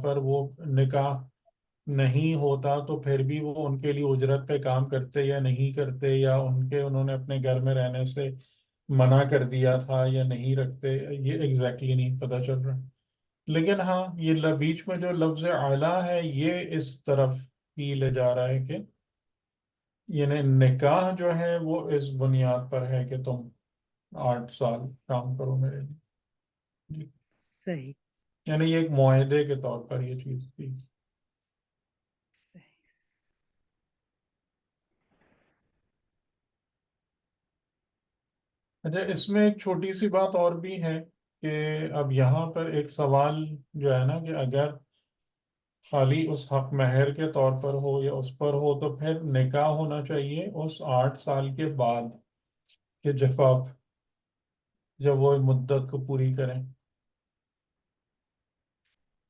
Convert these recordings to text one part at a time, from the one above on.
پر وہ نکاح نہیں ہوتا تو پھر بھی وہ ان کے لیے اجرت پہ کام کرتے یا نہیں کرتے، یا انہوں نے اپنے گھر میں رہنے سے منع کر دیا تھا یا نہیں رکھتے، یہ ایگزیکٹلی نہیں پتہ چل رہا. لیکن ہاں یہ بیچ میں جو لفظ اعلیٰ ہے یہ اس طرف ہی لے جا رہا ہے کہ یعنی نکاح جو ہے وہ اس بنیاد پر ہے کہ تم 8 سال کام کرو میرے لیے. جی. صحیح یعنی یہ ایک معاہدے کے طور پر یہ چیز تھی. صحیح. اچھا، اس میں ایک چھوٹی سی بات اور بھی ہے کہ اب یہاں پر ایک سوال جو ہے نا کہ اگر خالی اس حق مہر کے طور پر ہو یا اس پر ہو تو پھر نکاح ہونا چاہیے اس 8 سال کے بعد کہ جب وہ مدت کو پوری کریں.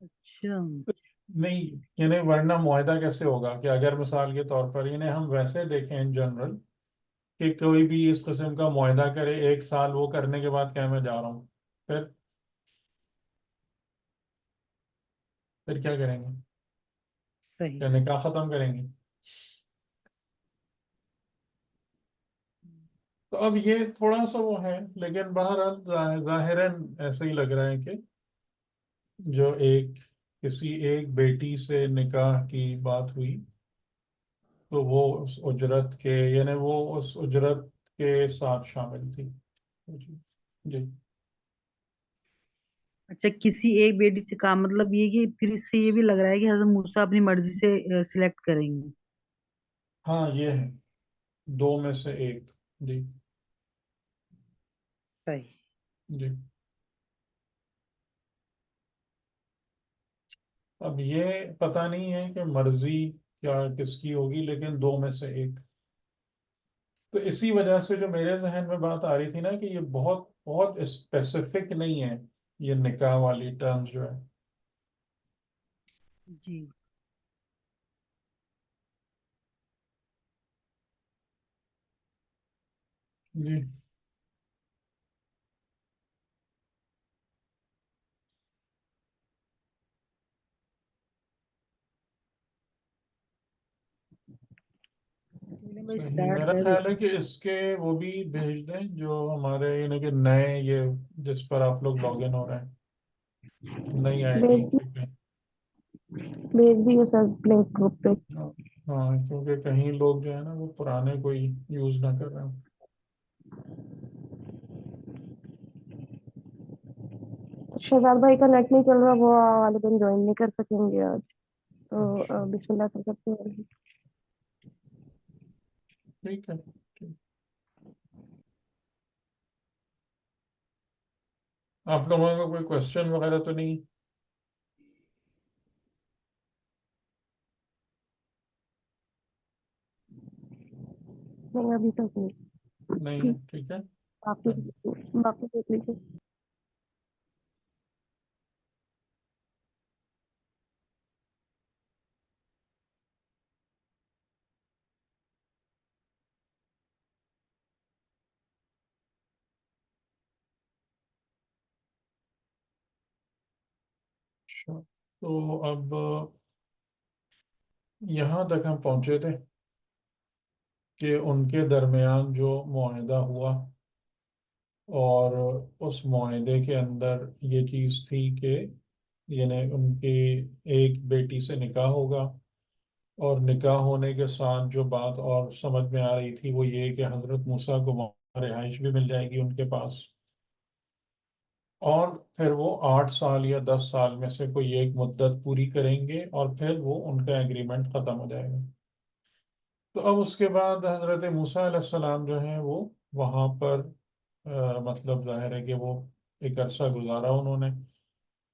اچھا. نہیں یعنی ورنہ معاہدہ کیسے ہوگا کہ اگر مثال کے طور پر یعنی ہم ویسے دیکھیں ان جنرل کہ کوئی بھی اس قسم کا معاہدہ کرے 1 سال وہ کرنے کے بعد کہ میں جا رہا ہوں، پھر کیا کریں گے؟ صحیح کیا صحیح. نکاح ختم کریں گے؟ تو اب یہ تھوڑا سا وہ ہے، لیکن بہرحال ظاہراً ایسا ہی لگ رہا ہے کہ جو کسی ایک بیٹی سے نکاح کی بات ہوئی تو وہ اس اجرت کے یعنی وہ اس اجرت کے ساتھ شامل تھی. جی. جی. اچھا، کسی ایک بیٹی سے کام مطلب یہ کہ پھر اس سے یہ بھی لگ رہا ہے کہ حضرت موسیٰ اپنی مرضی سے سلیکٹ کریں گے. ہاں یہ ہے 2 میں سے 1. جی. صحیح. جی. اب یہ پتہ نہیں ہے کہ مرضی کیا کس کی ہوگی، لیکن 2 میں سے 1. تو اسی وجہ سے جو میرے ذہن میں بات آ رہی تھی نا کہ یہ بہت بہت اسپیسیفک نہیں ہے یہ نکاح والی ٹرمز جو ہے. جی. جی. بھائی صحیح، اسٹارٹ میرا کر. خیال ہے کہ اس کے وہ بھی بھیج دیں جو ہمارے یعنی کہ نئے یہ جس پر آپ لوگ لاگ ان ہو رہے ہیں، نئی آئی ڈی بھیج دی پہ. بھیج دیے سر لنک گروپ پہ. ہاں کیونکہ کہیں لوگ جو ہے نا وہ پرانے کوئی یوز نہ کر رہے ہوں. شہزاد بھائی کا نیٹ نہیں چل رہا، وہ والے دن جوائن نہیں کر سکیں گے آج، تو اچھا بسم اللہ کر سکتے ہیں. ٹھیک ہے. ٹھیک. آپ لوگوں کا کوئی کوشچن وغیرہ تو نہیں؟ نہیں ابھی تک نہیں نہیں. ہے. ٹھیک ہے. باقی باقی دیکھ لیجیے. اچھا، تو اب یہاں تک ہم پہنچے تھے کہ ان کے درمیان جو معاہدہ ہوا اور اس معاہدے کے اندر یہ چیز تھی کہ یعنی ان کی ایک بیٹی سے نکاح ہوگا، اور نکاح ہونے کے ساتھ جو بات اور سمجھ میں آ رہی تھی وہ یہ کہ حضرت موسیٰ کو رہائش بھی مل جائے گی ان کے پاس، اور پھر وہ 8 سال یا 10 سال میں سے کوئی ایک مدت پوری کریں گے اور پھر وہ ان کا ایگریمنٹ ختم ہو جائے گا. تو اب اس کے بعد حضرت موسیٰ علیہ السلام جو ہیں وہ وہاں پر مطلب ظاہر ہے کہ وہ ایک عرصہ گزارا انہوں نے،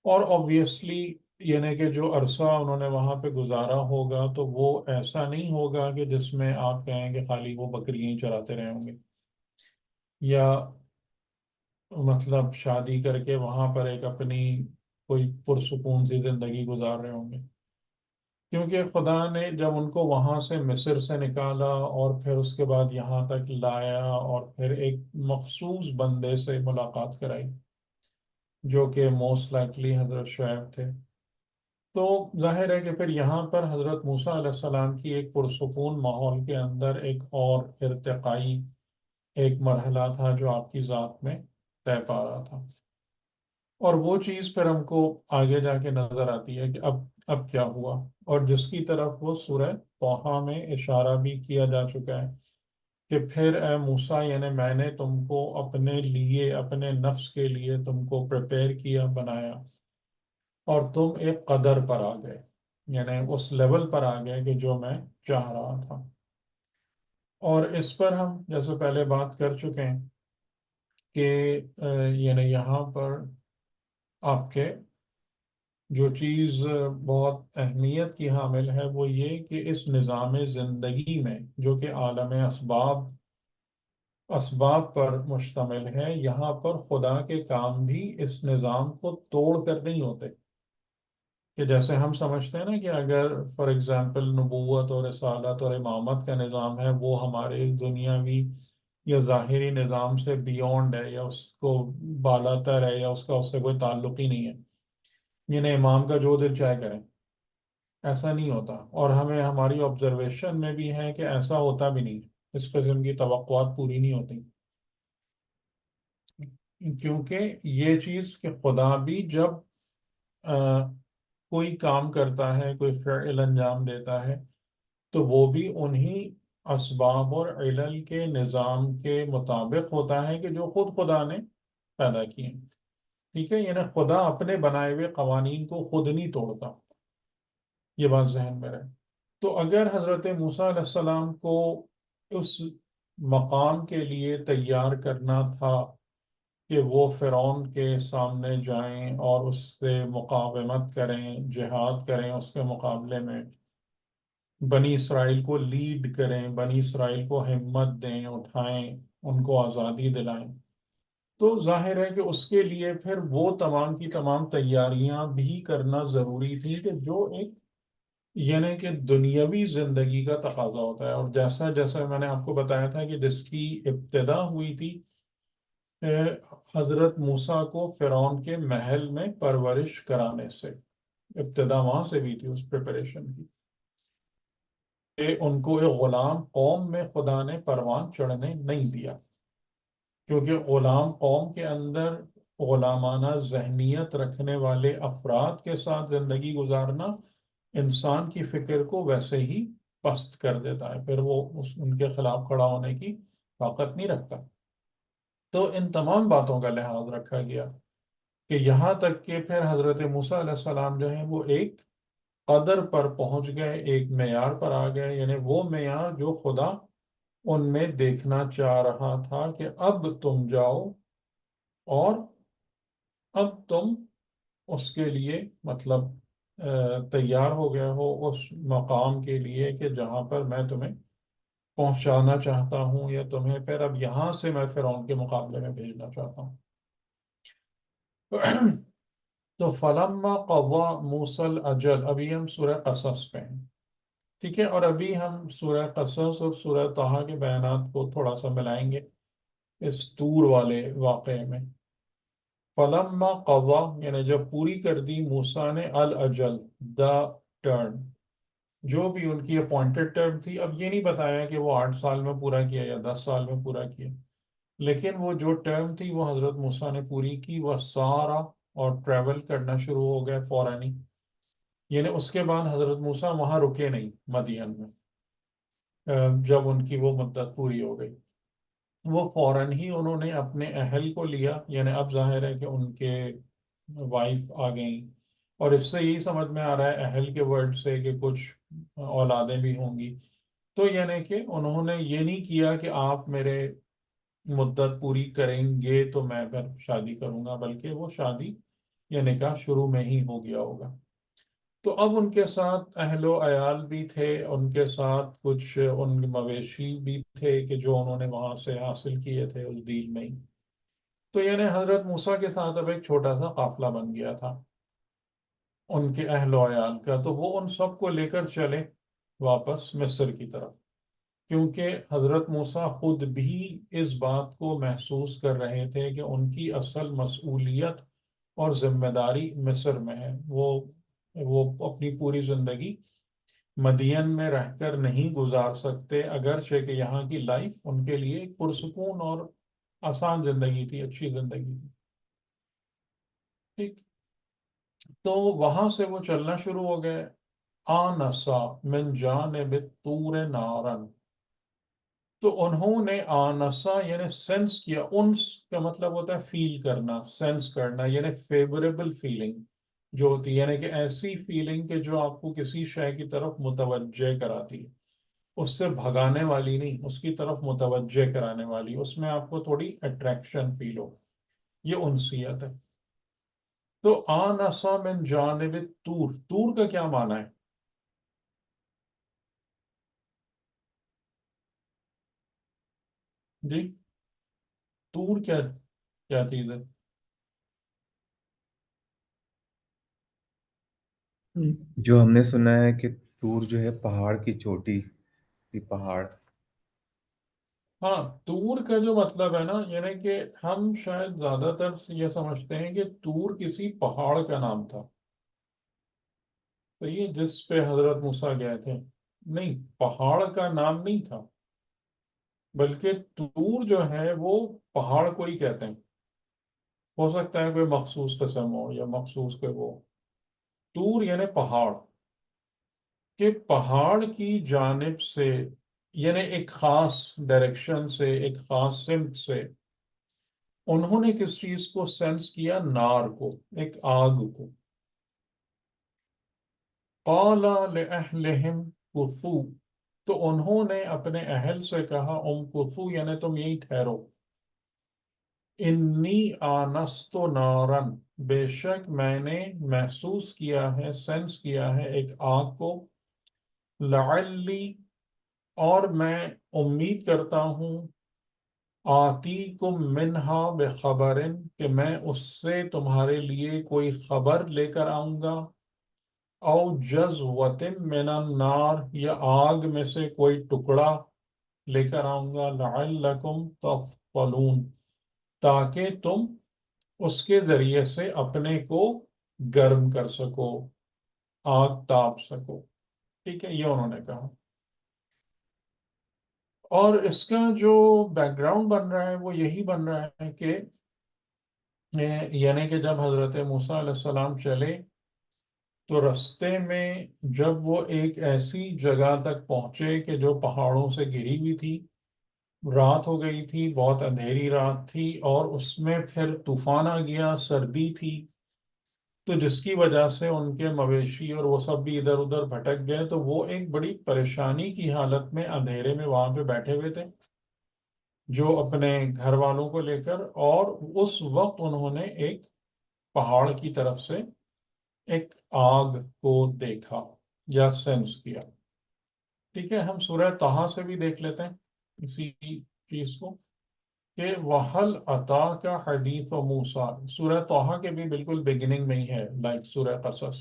اور آبویسلی یعنی کہ جو عرصہ انہوں نے وہاں پہ گزارا ہوگا تو وہ ایسا نہیں ہوگا کہ جس میں آپ کہیں کہ خالی وہ بکریاں ہی چراتے رہے ہوں گے، یا مطلب شادی کر کے وہاں پر ایک اپنی کوئی پرسکون سی زندگی گزار رہے ہوں گے. کیونکہ خدا نے جب ان کو وہاں سے مصر سے نکالا اور پھر اس کے بعد یہاں تک لایا اور پھر ایک مخصوص بندے سے ملاقات کرائی جو کہ موسٹ لائکلی حضرت شعیب تھے، تو ظاہر ہے کہ پھر یہاں پر حضرت موسیٰ علیہ السلام کی ایک پرسکون ماحول کے اندر ایک اور ارتقائی ایک مرحلہ تھا جو آپ کی ذات میں طے پا رہا تھا، اور وہ چیز پھر ہم کو آگے جا کے نظر آتی ہے کہ اب کیا ہوا، اور جس کی طرف وہ سورہ طٰہٰ میں اشارہ بھی کیا جا چکا ہے کہ پھر اے موسیٰ، یعنی میں نے تم کو اپنے لیے، اپنے نفس کے لیے تم کو پریپئر کیا، بنایا، اور تم ایک قدر پر آ گئے، یعنی اس لیول پر آ گئے کہ جو میں چاہ رہا تھا۔ اور اس پر ہم جیسے پہلے بات کر چکے ہیں کہ یعنی یہاں پر آپ کے جو چیز بہت اہمیت کی حامل ہے وہ یہ کہ اس نظام زندگی میں جو کہ عالم اسباب پر مشتمل ہے، یہاں پر خدا کے کام بھی اس نظام کو توڑ کر نہیں ہوتے، کہ جیسے ہم سمجھتے ہیں نا کہ اگر فار ایگزامپل نبوت اور رسالت اور امامت کا نظام ہے، وہ ہمارے دنیاوی یا ظاہری نظام سے بیونڈ ہے، یا اس کو بالاتر ہے، یا اس کا اس سے کوئی تعلق ہی نہیں ہے، یعنی امام کا جو دل چاہے کریں، ایسا نہیں ہوتا۔ اور ہمیں ہماری آبزرویشن میں بھی ہے کہ ایسا ہوتا بھی نہیں، اس قسم کی توقعات پوری نہیں ہوتی، کیونکہ یہ چیز کہ خدا بھی جب کوئی کام کرتا ہے، کوئی فعل انجام دیتا ہے، تو وہ بھی انہی اسباب اور علل کے نظام کے مطابق ہوتا ہے کہ جو خود خدا نے پیدا کیے ہیں، ٹھیک ہے؟ یعنی خدا اپنے بنائے ہوئے قوانین کو خود نہیں توڑتا، یہ بات ذہن میں رہے۔ تو اگر حضرت موسیٰ علیہ السلام کو اس مقام کے لیے تیار کرنا تھا کہ وہ فرعون کے سامنے جائیں اور اس سے مقاومت کریں، جہاد کریں، اس کے مقابلے میں بنی اسرائیل کو لیڈ کریں، بنی اسرائیل کو ہمت دیں، اٹھائیں، ان کو آزادی دلائیں، تو ظاہر ہے کہ اس کے لیے پھر وہ تمام کی تمام تیاریاں بھی کرنا ضروری تھی کہ جو ایک یعنی کہ دنیاوی زندگی کا تقاضا ہوتا ہے۔ اور جیسا جیسا میں نے آپ کو بتایا تھا کہ جس کی ابتدا ہوئی تھی حضرت موسیٰ کو فرعون کے محل میں پرورش کرانے سے، ابتدا وہاں سے بھی تھی اس پریپریشن کی، کہ ان کو ایک غلام قوم میں خدا نے پروان چڑھنے نہیں دیا، کیونکہ غلام قوم کے اندر غلامانہ ذہنیت رکھنے والے افراد کے ساتھ زندگی گزارنا انسان کی فکر کو ویسے ہی پست کر دیتا ہے، پھر وہ ان کے خلاف کھڑا ہونے کی طاقت نہیں رکھتا۔ تو ان تمام باتوں کا لحاظ رکھا گیا کہ یہاں تک کہ پھر حضرت موسیٰ علیہ السلام جو ہیں وہ ایک قدر پر پہنچ گئے، ایک معیار پر آ گئے، یعنی وہ معیار جو خدا ان میں دیکھنا چاہ رہا تھا کہ اب تم جاؤ اور اب تم اس کے لیے مطلب تیار ہو گئے ہو اس مقام کے لیے کہ جہاں پر میں تمہیں پہنچانا چاہتا ہوں، یا تمہیں پھر اب یہاں سے میں فرعون کے مقابلے میں بھیجنا چاہتا ہوں۔ تو فلما قضا موسیٰ الاجل، ابھی ہم سورہ قصص پہ ہیں، ٹھیک ہے؟ اور ابھی ہم سورہ قصص اور سورہ طٰہٰ کے بیانات کو تھوڑا سا ملائیں گے اس طور والے واقعے میں۔ فلما قضا یعنی جب پوری کر دی موسیٰ نے الاجل، دا ٹرم، جو بھی ان کی اپوائنٹڈ ٹرم تھی۔ اب یہ نہیں بتایا کہ وہ 8 سال میں پورا کیا یا 10 سال میں پورا کیا، لیکن وہ جو ٹرم تھی وہ حضرت موسیٰ نے پوری کی، وہ سارا اور ٹریول کرنا شروع ہو گئے فوراً ہی، یعنی اس کے بعد حضرت موسیٰ وہاں رکے نہیں مدین میں، جب ان کی وہ مدت پوری ہو گئی وہ فوراً ہی انہوں نے اپنے اہل کو لیا، یعنی اب ظاہر ہے کہ ان کے وائف آ گئیں، اور اس سے یہی سمجھ میں آ رہا ہے اہل کے ورڈ سے کہ کچھ اولادیں بھی ہوں گی، تو یعنی کہ انہوں نے یہ نہیں کیا کہ آپ میرے مدت پوری کریں گے تو میں پھر شادی کروں گا، بلکہ وہ شادی یا نکاح شروع میں ہی ہو گیا ہوگا۔ تو اب ان کے ساتھ اہل و عیال بھی تھے، ان کے ساتھ کچھ ان مویشی بھی تھے کہ جو انہوں نے وہاں سے حاصل کیے تھے اس ڈیل میں ہی۔ تو یعنی حضرت موسیٰ کے ساتھ اب ایک چھوٹا سا قافلہ بن گیا تھا ان کے اہل و عیال کا، تو وہ ان سب کو لے کر چلے واپس مصر کی طرف، کیونکہ حضرت موسیٰ خود بھی اس بات کو محسوس کر رہے تھے کہ ان کی اصل مسئولیت اور ذمہ داری مصر میں ہے۔ وہ وہ اپنی پوری زندگی مدین میں رہ کر نہیں گزار سکتے، اگرچہ کہ یہاں کی لائف ان کے لیے ایک پرسکون اور آسان زندگی تھی، اچھی زندگی تھی، ٹھیک۔ تو وہاں سے وہ چلنا شروع ہو گئے۔ آنسا من جانب طور نارن، تو انہوں نے آنسا یعنی سینس کیا، انس کا مطلب ہوتا ہے فیل کرنا، سینس کرنا، یعنی فیوریبل فیلنگ جو ہوتی ہے، یعنی کہ ایسی فیلنگ کہ جو آپ کو کسی شے کی طرف متوجہ کراتی ہے، اس سے بھگانے والی نہیں، اس کی طرف متوجہ کرانے والی، اس میں آپ کو تھوڑی اٹریکشن فیل ہو، یہ انسیت ہے۔ تو آنسا من جانب طور، طور کا کیا معنی ہے؟ جی، طور کیا کیا چیز ہے؟ جو ہم نے سنا ہے کہ طور جو ہے پہاڑ کی چوٹی، پہاڑ۔ ہاں، طور کا جو مطلب ہے نا، یعنی کہ ہم شاید زیادہ تر یہ سمجھتے ہیں کہ طور کسی پہاڑ کا نام تھا، تو یہ جس پہ حضرت موسیٰ گئے تھے، نہیں، پہاڑ کا نام نہیں تھا، بلکہ طور جو ہے وہ پہاڑ کو ہی کہتے ہیں، ہو سکتا ہے کوئی مخصوص قسم ہو یا مخصوص کوئی وہ، طور یعنی پہاڑ، کہ پہاڑ کی جانب سے، یعنی ایک خاص ڈائریکشن سے، ایک خاص سمت سے انہوں نے کس چیز کو سینس کیا؟ نار کو، ایک آگ کو۔ قال لأہلہم کثوا، تو انہوں نے اپنے اہل سے کہا، کثوا یعنی تم یہی ٹھہرو، انی آنست نارن، بے شک میں نے محسوس کیا ہے، سینس کیا ہے ایک آگ کو، لعلی، اور میں امید کرتا ہوں، آتی کم منہا بخبرن، کہ میں اس سے تمہارے لیے کوئی خبر لے کر آؤں گا، او جزوۃ من النار، یا آگ میں سے کوئی ٹکڑا لے کر آؤں گا، لعلکم تفضلون، تاکہ تم اس کے ذریعے سے اپنے کو گرم کر سکو، آگ تاپ سکو، ٹھیک ہے، یہ انہوں نے کہا۔ اور اس کا جو بیک گراؤنڈ بن رہا ہے وہ یہی بن رہا ہے کہ یعنی کہ جب حضرت موسیٰ علیہ السلام چلے تو رستے میں جب وہ ایک ایسی جگہ تک پہنچے کہ جو پہاڑوں سے گھری ہوئی تھی، رات ہو گئی تھی، بہت اندھیری رات تھی، اور اس میں پھر طوفان آ گیا، سردی تھی، تو جس کی وجہ سے ان کے مویشی اور وہ سب بھی ادھر ادھر بھٹک گئے، تو وہ ایک بڑی پریشانی کی حالت میں اندھیرے میں وہاں پہ بیٹھے ہوئے تھے، جو اپنے گھر والوں کو لے کر، اور اس وقت انہوں نے ایک پہاڑ کی طرف سے ایک آگ کو دیکھا یا سینس کیا، ٹھیک ہے۔ ہم سورہ طٰہٰ سے بھی دیکھ لیتے ہیں اسی چیز کو، کہ وَهَلْ أَتَاكَ حَدِيثُ مُوسَىٰ، سورہ طٰہٰ کے بھی بالکل بگننگ میں ہی ہے، لائک سورہ قصص،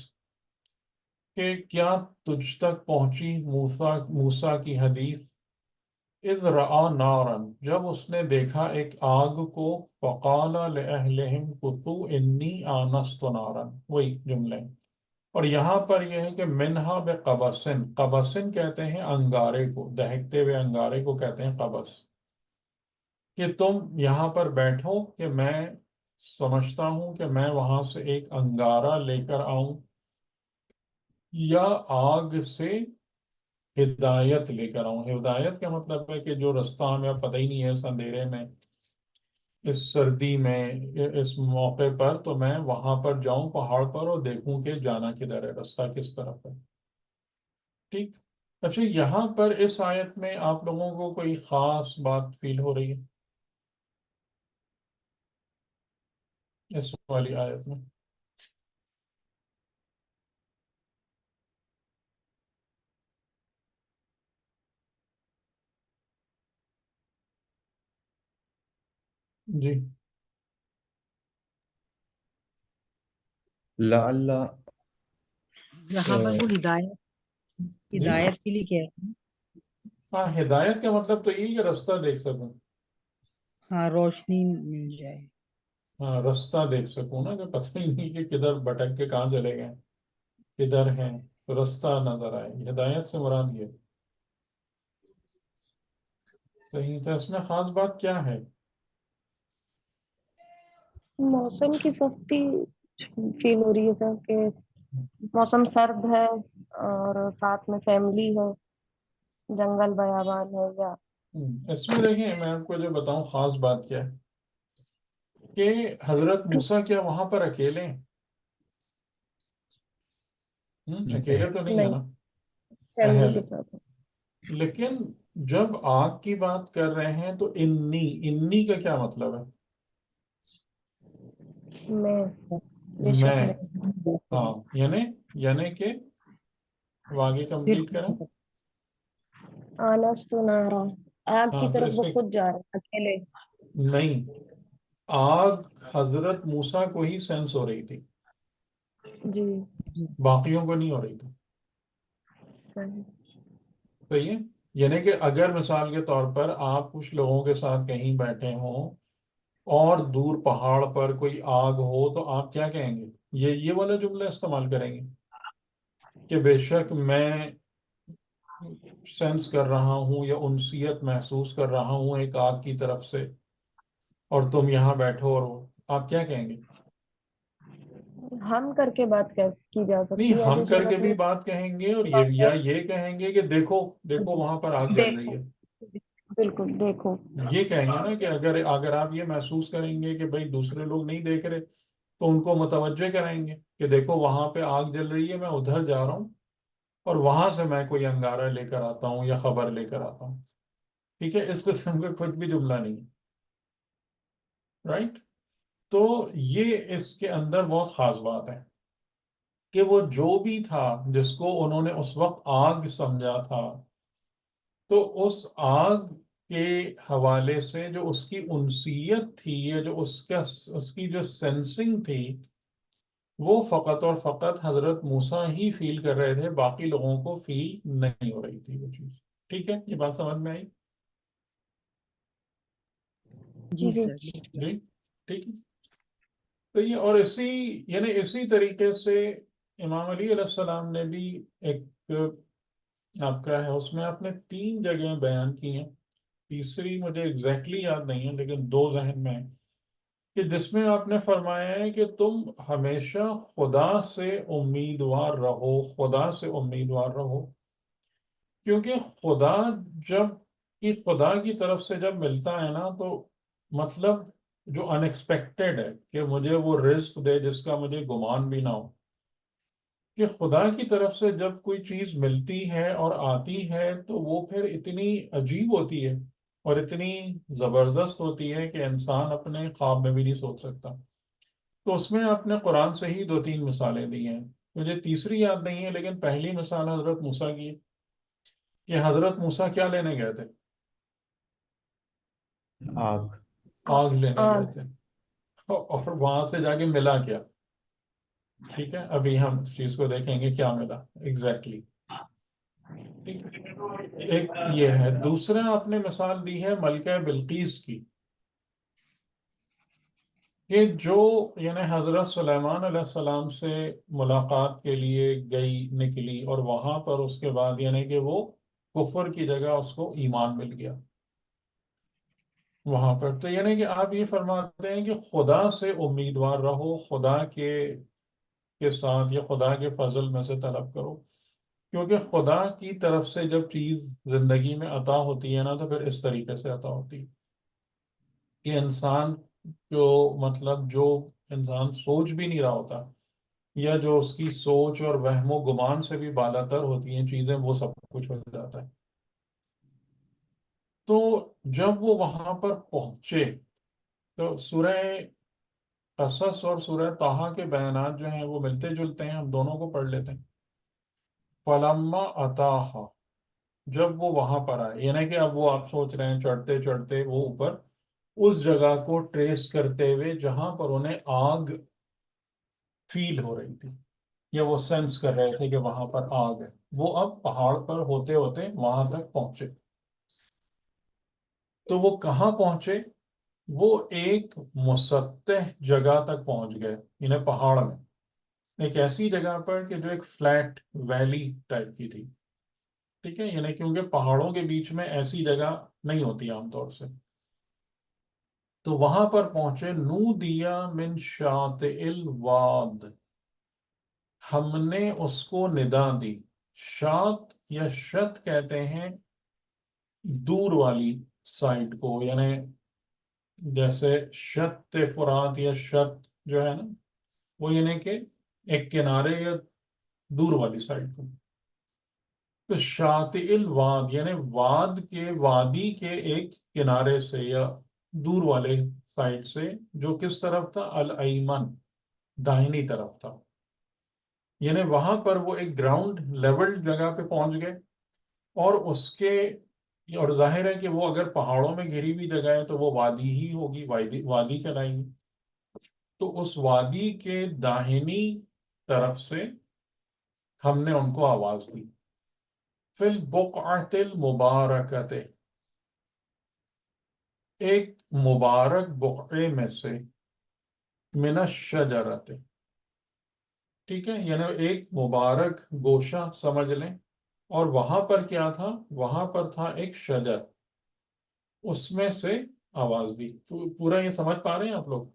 کہ کیا تجھ تک پہنچی موسیٰ کی حدیث، اذ رآ نارن، جب اس نے دیکھا ایک آگ کو، فقال لأہلہم کثوا انی آنست نارن، وہی جملے۔ اور یہاں پر یہ ہے کہ منہا بقبسن، قبسن کہتے ہیں انگارے کو، دہکتے ہوئے انگارے کو کہتے ہیں قبس، کہ تم یہاں پر بیٹھو کہ میں سمجھتا ہوں کہ میں وہاں سے ایک انگارہ لے کر آؤں، یا آگ سے ہدایت لے کر آؤں۔ ہدایت کا مطلب ہے کہ جو رستہ ہمیں پتہ ہی نہیں ہے اس اندھیرے میں، اس سردی میں، اس موقع پر، تو میں وہاں پر جاؤں پہاڑ پر اور دیکھوں کہ جانا کدھر ہے، رستہ کس طرف ہے، ٹھیک۔ اچھا، یہاں پر اس آیت میں آپ لوگوں کو کوئی خاص بات فیل ہو رہی ہے اس والی آیت میں؟ جی، لعل یہاں پر وہ ہدایت جی، ہدایت کے لیے کہہ رہے ہیں۔ ہاں، ہدایت کا مطلب تو یہی کہ رستہ دیکھ سکوں، ہاں، روشنی مل جائے۔ ہاں، رستہ دیکھ سکوں نا، کہ پتہ ہی نہیں کہ کدھر بھٹک کے کہاں چلے گئے، کدھر ہیں، رستہ نظر آئے. ہدایت سے مراد یہ. صحیح. تو اس میں خاص بات کیا ہے؟ موسم کی سختی فیل ہو رہی ہے سر کہ موسم سرد ہے اور ساتھ میں فیملی ہے، جنگل بیابان ہے یا اس میں دیکھیں میں آپ کو جو بتاؤں خاص بات کیا ہے کہ حضرت موسیٰ کیا وہاں پر اکیلے ہیں؟ اکیلے تو نہیں ہے نہیں، نا، فیملی اہل کے ہے. ساتھ ہے۔ لیکن جب آگ کی بات کر رہے ہیں تو انی کا کیا مطلب ہے؟ میں بے شک میں. میں ہاں، یعنی کہ وہ آگے کمپلیٹ کریں. صرف آنس تو نہ رہا، آگ کی ہاں تو طرف اس وہ میں خود جا رہے ہیں اکیلے۔ نہیں، آگ حضرت موسیٰ کو ہی سینس ہو رہی تھی، جی باقیوں کو نہیں ہو رہی تھی. صحیح۔ صحیح ہے. یعنی کہ اگر مثال کے طور پر آپ کچھ لوگوں کے ساتھ کہیں بیٹھے ہوں اور دور پہاڑ پر کوئی آگ ہو تو آپ کیا کہیں گے؟ یہ والا جملہ استعمال کریں گے کہ بے شک میں سینس کر رہا ہوں یا انسیت محسوس کر رہا ہوں ایک آگ کی طرف سے، اور تم یہاں بیٹھو اور آپ کیا کہیں گے؟ ہم کر کے بات کی جا نہیں، سکتی ہے ہم ایسی کر کے صورت بھی میں۔ بات کہیں گے اور یہ کہیں گے کہ دیکھو دیکھو وہاں پر آگ جل رہی دیکھو، ہے. بالکل دیکھو۔ یہ کہیں گے نا کہ اگر آپ یہ محسوس کریں گے کہ بھائی دوسرے لوگ نہیں دیکھ رہے تو ان کو متوجہ کرائیں گے کہ دیکھو وہاں پہ آگ جل رہی ہے، میں ادھر جا رہا ہوں اور وہاں سے میں کوئی انگارہ لے کر آتا ہوں یا خبر لے کر آتا ہوں. ٹھیک ہے، اس قسم کا کچھ بھی جملہ نہیں ہے. رائٹ. تو یہ اس کے اندر بہت خاص بات ہے کہ وہ جو بھی تھا جس کو انہوں نے اس وقت آگ سمجھا تھا، تو اس آگ کے حوالے سے جو اس کی انسیت تھی یا جو اس کی جو سینسنگ تھی وہ فقط اور فقط حضرت موسیٰ ہی فیل کر رہے تھے، باقی لوگوں کو فیل نہیں ہو رہی تھی وہ چیز. ٹھیک ہے، یہ بات سمجھ میں آئی؟ جی جی سر۔ جی ٹھیک ہے. تو یہ اور اسی طریقے سے امام علی علیہ السلام نے بھی ایک آپ کا ہے اس میں آپ نے 3 جگہیں بیان کی ہیں، تیسری مجھے ایگزیکٹلی یاد نہیں ہے لیکن 2 ذہن میں ہیں، کہ جس میں آپ نے فرمایا ہے کہ تم ہمیشہ خدا سے امیدوار رہو، خدا سے امیدوار رہو، کیونکہ جب خدا کی طرف سے جب ملتا ہے نا تو مطلب جو ان ایکسپیکٹڈ ہے کہ مجھے وہ رزق دے جس کا مجھے گمان بھی نہ ہو، کہ خدا کی طرف سے جب کوئی چیز ملتی ہے اور آتی ہے تو وہ پھر اتنی عجیب ہوتی ہے اور اتنی زبردست ہوتی ہے کہ انسان اپنے خواب میں بھی نہیں سوچ سکتا. تو اس میں آپ نے قرآن سے ہی 2-3 مثالیں دی ہیں. مجھے تیسری یاد نہیں ہے لیکن پہلی مثال حضرت موسیٰ کی ہے کہ حضرت موسیٰ کیا لینے گئے تھے؟ آگ. آگ لینے آگ۔ گئے تھے. اور وہاں سے جا کے ملا کیا؟ ٹھیک ہے، ابھی ہم اس چیز کو دیکھیں گے کیا ملا ایگزیکٹلی. ٹھیک ہے. ایک یہ ہے. دوسرا آپ نے مثال دی ہے ملکہ بلقیس کی، کہ جو یعنی حضرت سلیمان علیہ السلام سے ملاقات کے لیے گئی نکلی اور وہاں پر اس کے بعد یعنی کہ وہ کفر کی جگہ اس کو ایمان مل گیا وہاں پر. تو یعنی کہ آپ یہ فرماتے ہیں کہ خدا سے امیدوار رہو، خدا کے ساتھ یا خدا کے فضل میں سے طلب کرو، کیونکہ خدا کی طرف سے جب چیز زندگی میں عطا ہوتی ہے نا تو پھر اس طریقے سے عطا ہوتی ہے کہ انسان جو مطلب جو انسان سوچ بھی نہیں رہا ہوتا یا جو اس کی سوچ اور وہم و گمان سے بھی بالاتر ہوتی ہیں چیزیں، وہ سب کچھ ہو جاتا ہے. تو جب وہ وہاں پر پہنچے تو سورہ قصص اور سورہ طٰہٰ کے بیانات جو ہیں وہ ملتے جلتے ہیں، ہم دونوں کو پڑھ لیتے ہیں. فَلَمَّا أَتَاهَا، جب وہ وہاں پر آئے، یعنی کہ اب وہ آپ سوچ رہے ہیں چڑھتے چڑھتے وہ اوپر اس جگہ کو ٹریس کرتے ہوئے جہاں پر انہیں آگ فیل ہو رہی تھی یا وہ سینس کر رہے تھے کہ وہاں پر آگ ہے، وہ اب پہاڑ پر ہوتے ہوتے وہاں تک پہنچے. تو وہ کہاں پہنچے؟ وہ ایک مسطح جگہ تک پہنچ گئے، انہیں پہاڑ میں. ایک ایسی جگہ پر کہ جو ایک فلیٹ ویلی ٹائپ کی تھی، ٹھیک ہے، یعنی کیونکہ پہاڑوں کے بیچ میں ایسی جگہ نہیں ہوتی عام طور سے. تو وہاں پر پہنچے. نودیا من شاطئ الواد، ہم نے اس کو ندا دی. شاط یا شت کہتے ہیں دور والی سائڈ کو، یعنی جیسے شت فرات یا شت جو ہے نا، وہ یعنی کہ ایک کنارے یا دور والی سائڈ کو. تو شاطئ الواد یعنی وادی کے ایک کنارے سے یا دور والے سائڈ سے، جو کس طرف تھا؟ الایمن، داہنی طرف تھا. یعنی وہاں پر وہ ایک گراؤنڈ لیول جگہ پہ پہنچ گئے، اور اس کے، اور ظاہر ہے کہ وہ اگر پہاڑوں میں گھری ہوئی جگہ ہے تو وہ وادی ہی ہوگی، وادی کہلائے گی. تو اس وادی کے داہنی طرف سے ہم نے ان کو آواز دی. فی البقعۃ المبارکۃ، ایک مبارک بقعے میں سے. من الشجرۃ، ٹھیک ہے، یعنی ایک مبارک گوشہ سمجھ لیں. اور وہاں پر کیا تھا؟ وہاں پر تھا ایک شجر، اس میں سے آواز دی. پورا یہ سمجھ پا رہے ہیں آپ لوگ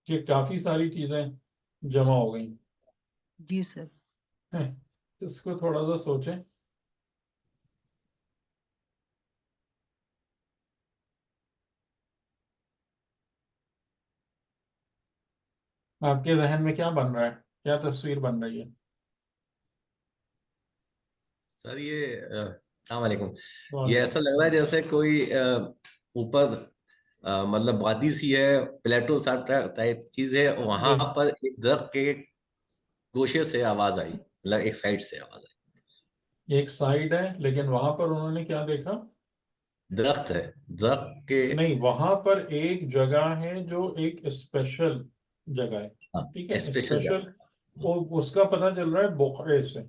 کہ کافی ساری چیزیں جمع ہو گئیں؟ جی سر. اس کو تھوڑا سا سوچیں. آپ کے ذہن میں کیا بن رہا ہے؟ کیا تصویر بن رہی ہے؟ سر یہ السلام علیکم. وعلیکم. یہ ایسا لگ رہا ہے جیسے کوئی اوپر مطلب وادی سی ہے، پلیٹو ٹائپ چیز ہے، وہاں پر ایک درخت کے گوشے سے آواز آئی، مطلب ایک سائڈ سے آواز آئی. ایک سائڈ ہے، لیکن وہاں پر انہوں نے کیا دیکھا؟ درخت ہے، درخت کے نہیں، وہاں پر ایک جگہ ہے جو ایک اسپیشل جگہ ہے، ٹھیک ہے، اسپیشل اسپیشل. اس کا پتہ چل رہا ہے بقعے سے.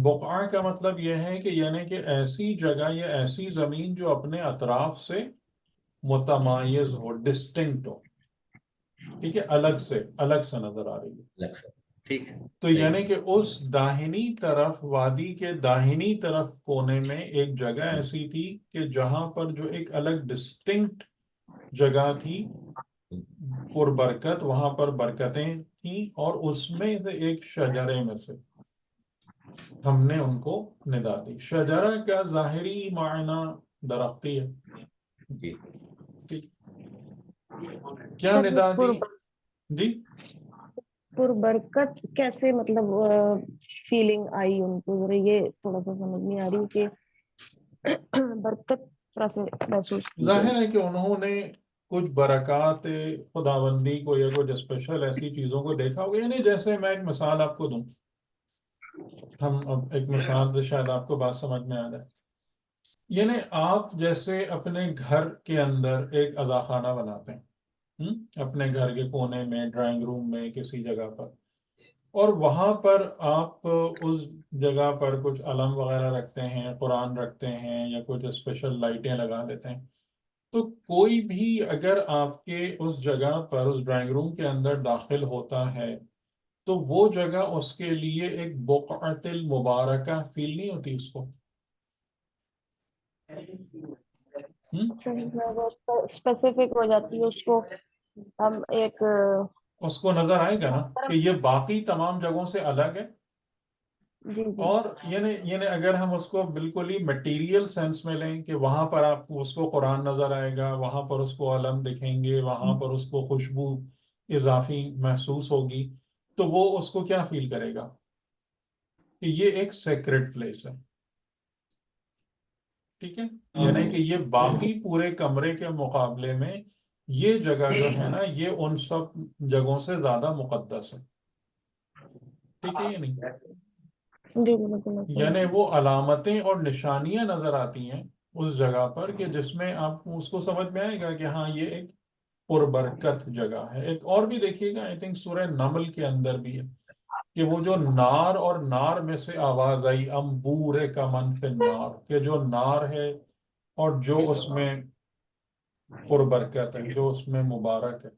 بقعہ کا مطلب یہ ہے کہ یعنی کہ ایسی جگہ یا ایسی زمین جو اپنے اطراف سے متمایز ہو، ڈسٹنکٹ ہو، ٹھیک ہے، الگ سے نظر آ رہی ہے. ٹھیک ہے. تو یعنی کہ اس داہنی طرف، وادی کے داہنی طرف کونے میں ایک جگہ ایسی تھی کہ جہاں پر جو ایک الگ ڈسٹنکٹ جگہ تھی پر برکت، وہاں پر برکتیں تھیں، اور اس میں سے ایک شجرے میں سے ہم نے ان کو ندا دی. شجرہ کا ظاہری معنی درختی ہے. کیا ندا دی؟ جی پر برکت کیسے، مطلب فیلنگ آئی ان کو؟ ذرا یہ تھوڑا سا سمجھ نہیں آ رہی کہ برکت کیسے محسوس کی گئی. ظاہر ہے کہ انہوں نے کچھ برکات خداوندی کو یا کچھ اسپیشل ایسی چیزوں کو دیکھا ہوگا. یعنی جیسے میں ایک مثال آپ کو دوں، اب ایک مثال سے شاید آپ کو بات سمجھ میں آ جائے. یعنی آپ جیسے اپنے گھر کے اندر ایک اضاخانہ بناتے ہیں، اپنے گھر کے کونے میں، ڈرائنگ روم میں، کسی جگہ پر، اور وہاں پر آپ اس جگہ پر کچھ علم وغیرہ رکھتے ہیں، قرآن رکھتے ہیں، یا کچھ اسپیشل لائٹیں لگا دیتے ہیں. تو کوئی بھی اگر آپ کے اس جگہ پر، اس ڈرائنگ روم کے اندر داخل ہوتا ہے تو وہ جگہ اس کے لیے ایک بقعۃ المبارکہ فیل نہیں ہوتی اس کو؟ اسپیسیفک ہو جاتی ہے، اس کو ہم ایک اس کو نظر آئے گا نا کہ یہ باقی تمام جگہوں سے الگ ہے. جی جی. اور یعنی اگر ہم اس کو بالکل ہی میٹیریل سینس میں لیں کہ وہاں پر آپ کو اس کو قرآن نظر آئے گا، وہاں پر اس کو علم دکھیں گے، وہاں پر اس کو خوشبو اضافی محسوس ہوگی، تو وہ اس کو کیا فیل کرے گا کہ یہ ایک سیکرٹ پلیس ہے. ٹھیک ہے، یعنی کہ یہ باقی پورے کمرے کے مقابلے میں یہ جگہ جو ہے نا، یہ ان سب جگہوں سے زیادہ مقدس ہے. ٹھیک ہے، یہ نہیں، جی بالکل. یعنی وہ علامتیں اور نشانیاں نظر آتی ہیں اس جگہ پر کہ جس میں آپ کو اس کو سمجھ میں آئے گا کہ ہاں یہ ایک پربرکت جگہ ہے. ایک اور بھی دیکھیے گا، آئی تھنک سورہ نمل کے اندر بھی ہے کہ وہ جو نار، اور نار میں سے آواز آئی، انبور کا من فی النار، کہ جو نار ہے اور جو اس میں پربرکت ہے، جو اس میں مبارک ہے.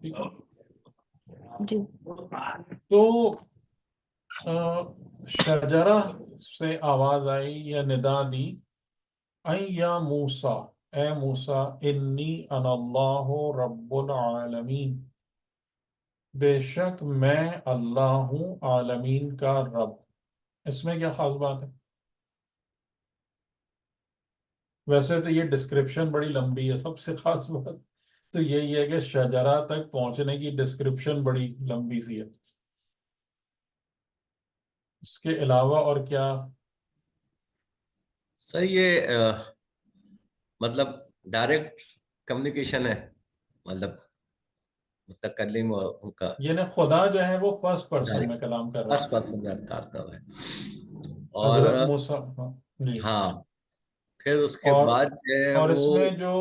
ٹھیک ہے. جی. تو شجرہ سے آواز آئی یا ندا دی، اَن یا موسیٰ، اے موسیٰ، انی انا اللہ رب العالمین، بے شک میں اللہ ہوں عالمین کا رب. اس میں کیا خاص بات ہے؟ ویسے تو یہ ڈسکرپشن بڑی لمبی ہے، سب سے خاص بات تو یہی ہے کہ شجرہ تک پہنچنے کی ڈسکرپشن بڑی لمبی سی ہے. اس کے علاوہ اور کیا؟ سر یہ مطلب ڈائریکٹ کمیونیکیشن ہے، مطلب متکلم اور ان کا یعنی خدا جو ہے وہ فرسٹ پرسن میں ڈائریکٹ کلام کر رہا فرسٹ ہے. پرسن میں کار کر رہا ہے. اور حضرت موسیٰ، جی. ہاں پھر اس کے اور بعد جو ہے اور اس وہ میں جو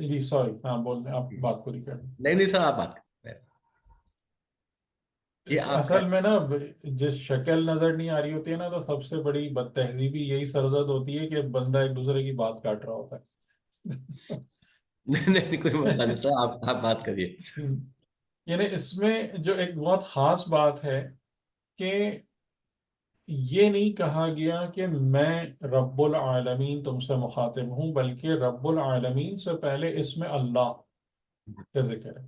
جی سوری، ہاں بول دیں، آپ جی بات پوری کر دیں. نہیں سر آپ بات کریں. جی آپ اصل میں نا جس شکل نظر نہیں آ رہی ہوتی ہے نا، تو سب سے بڑی بد تہذیبی یہی سرزد ہوتی ہے کہ بندہ ایک دوسرے کی بات کاٹ رہا ہوتا ہے. نہیں کوئی مسئلہ نہیں سر، آپ بات کریے. یعنی اس میں جو ایک بہت خاص بات ہے کہ یہ نہیں کہا گیا کہ میں رب العالمین تم سے مخاطب ہوں، بلکہ رب العالمین سے پہلے اس میں اللہ کا ذکر ہے.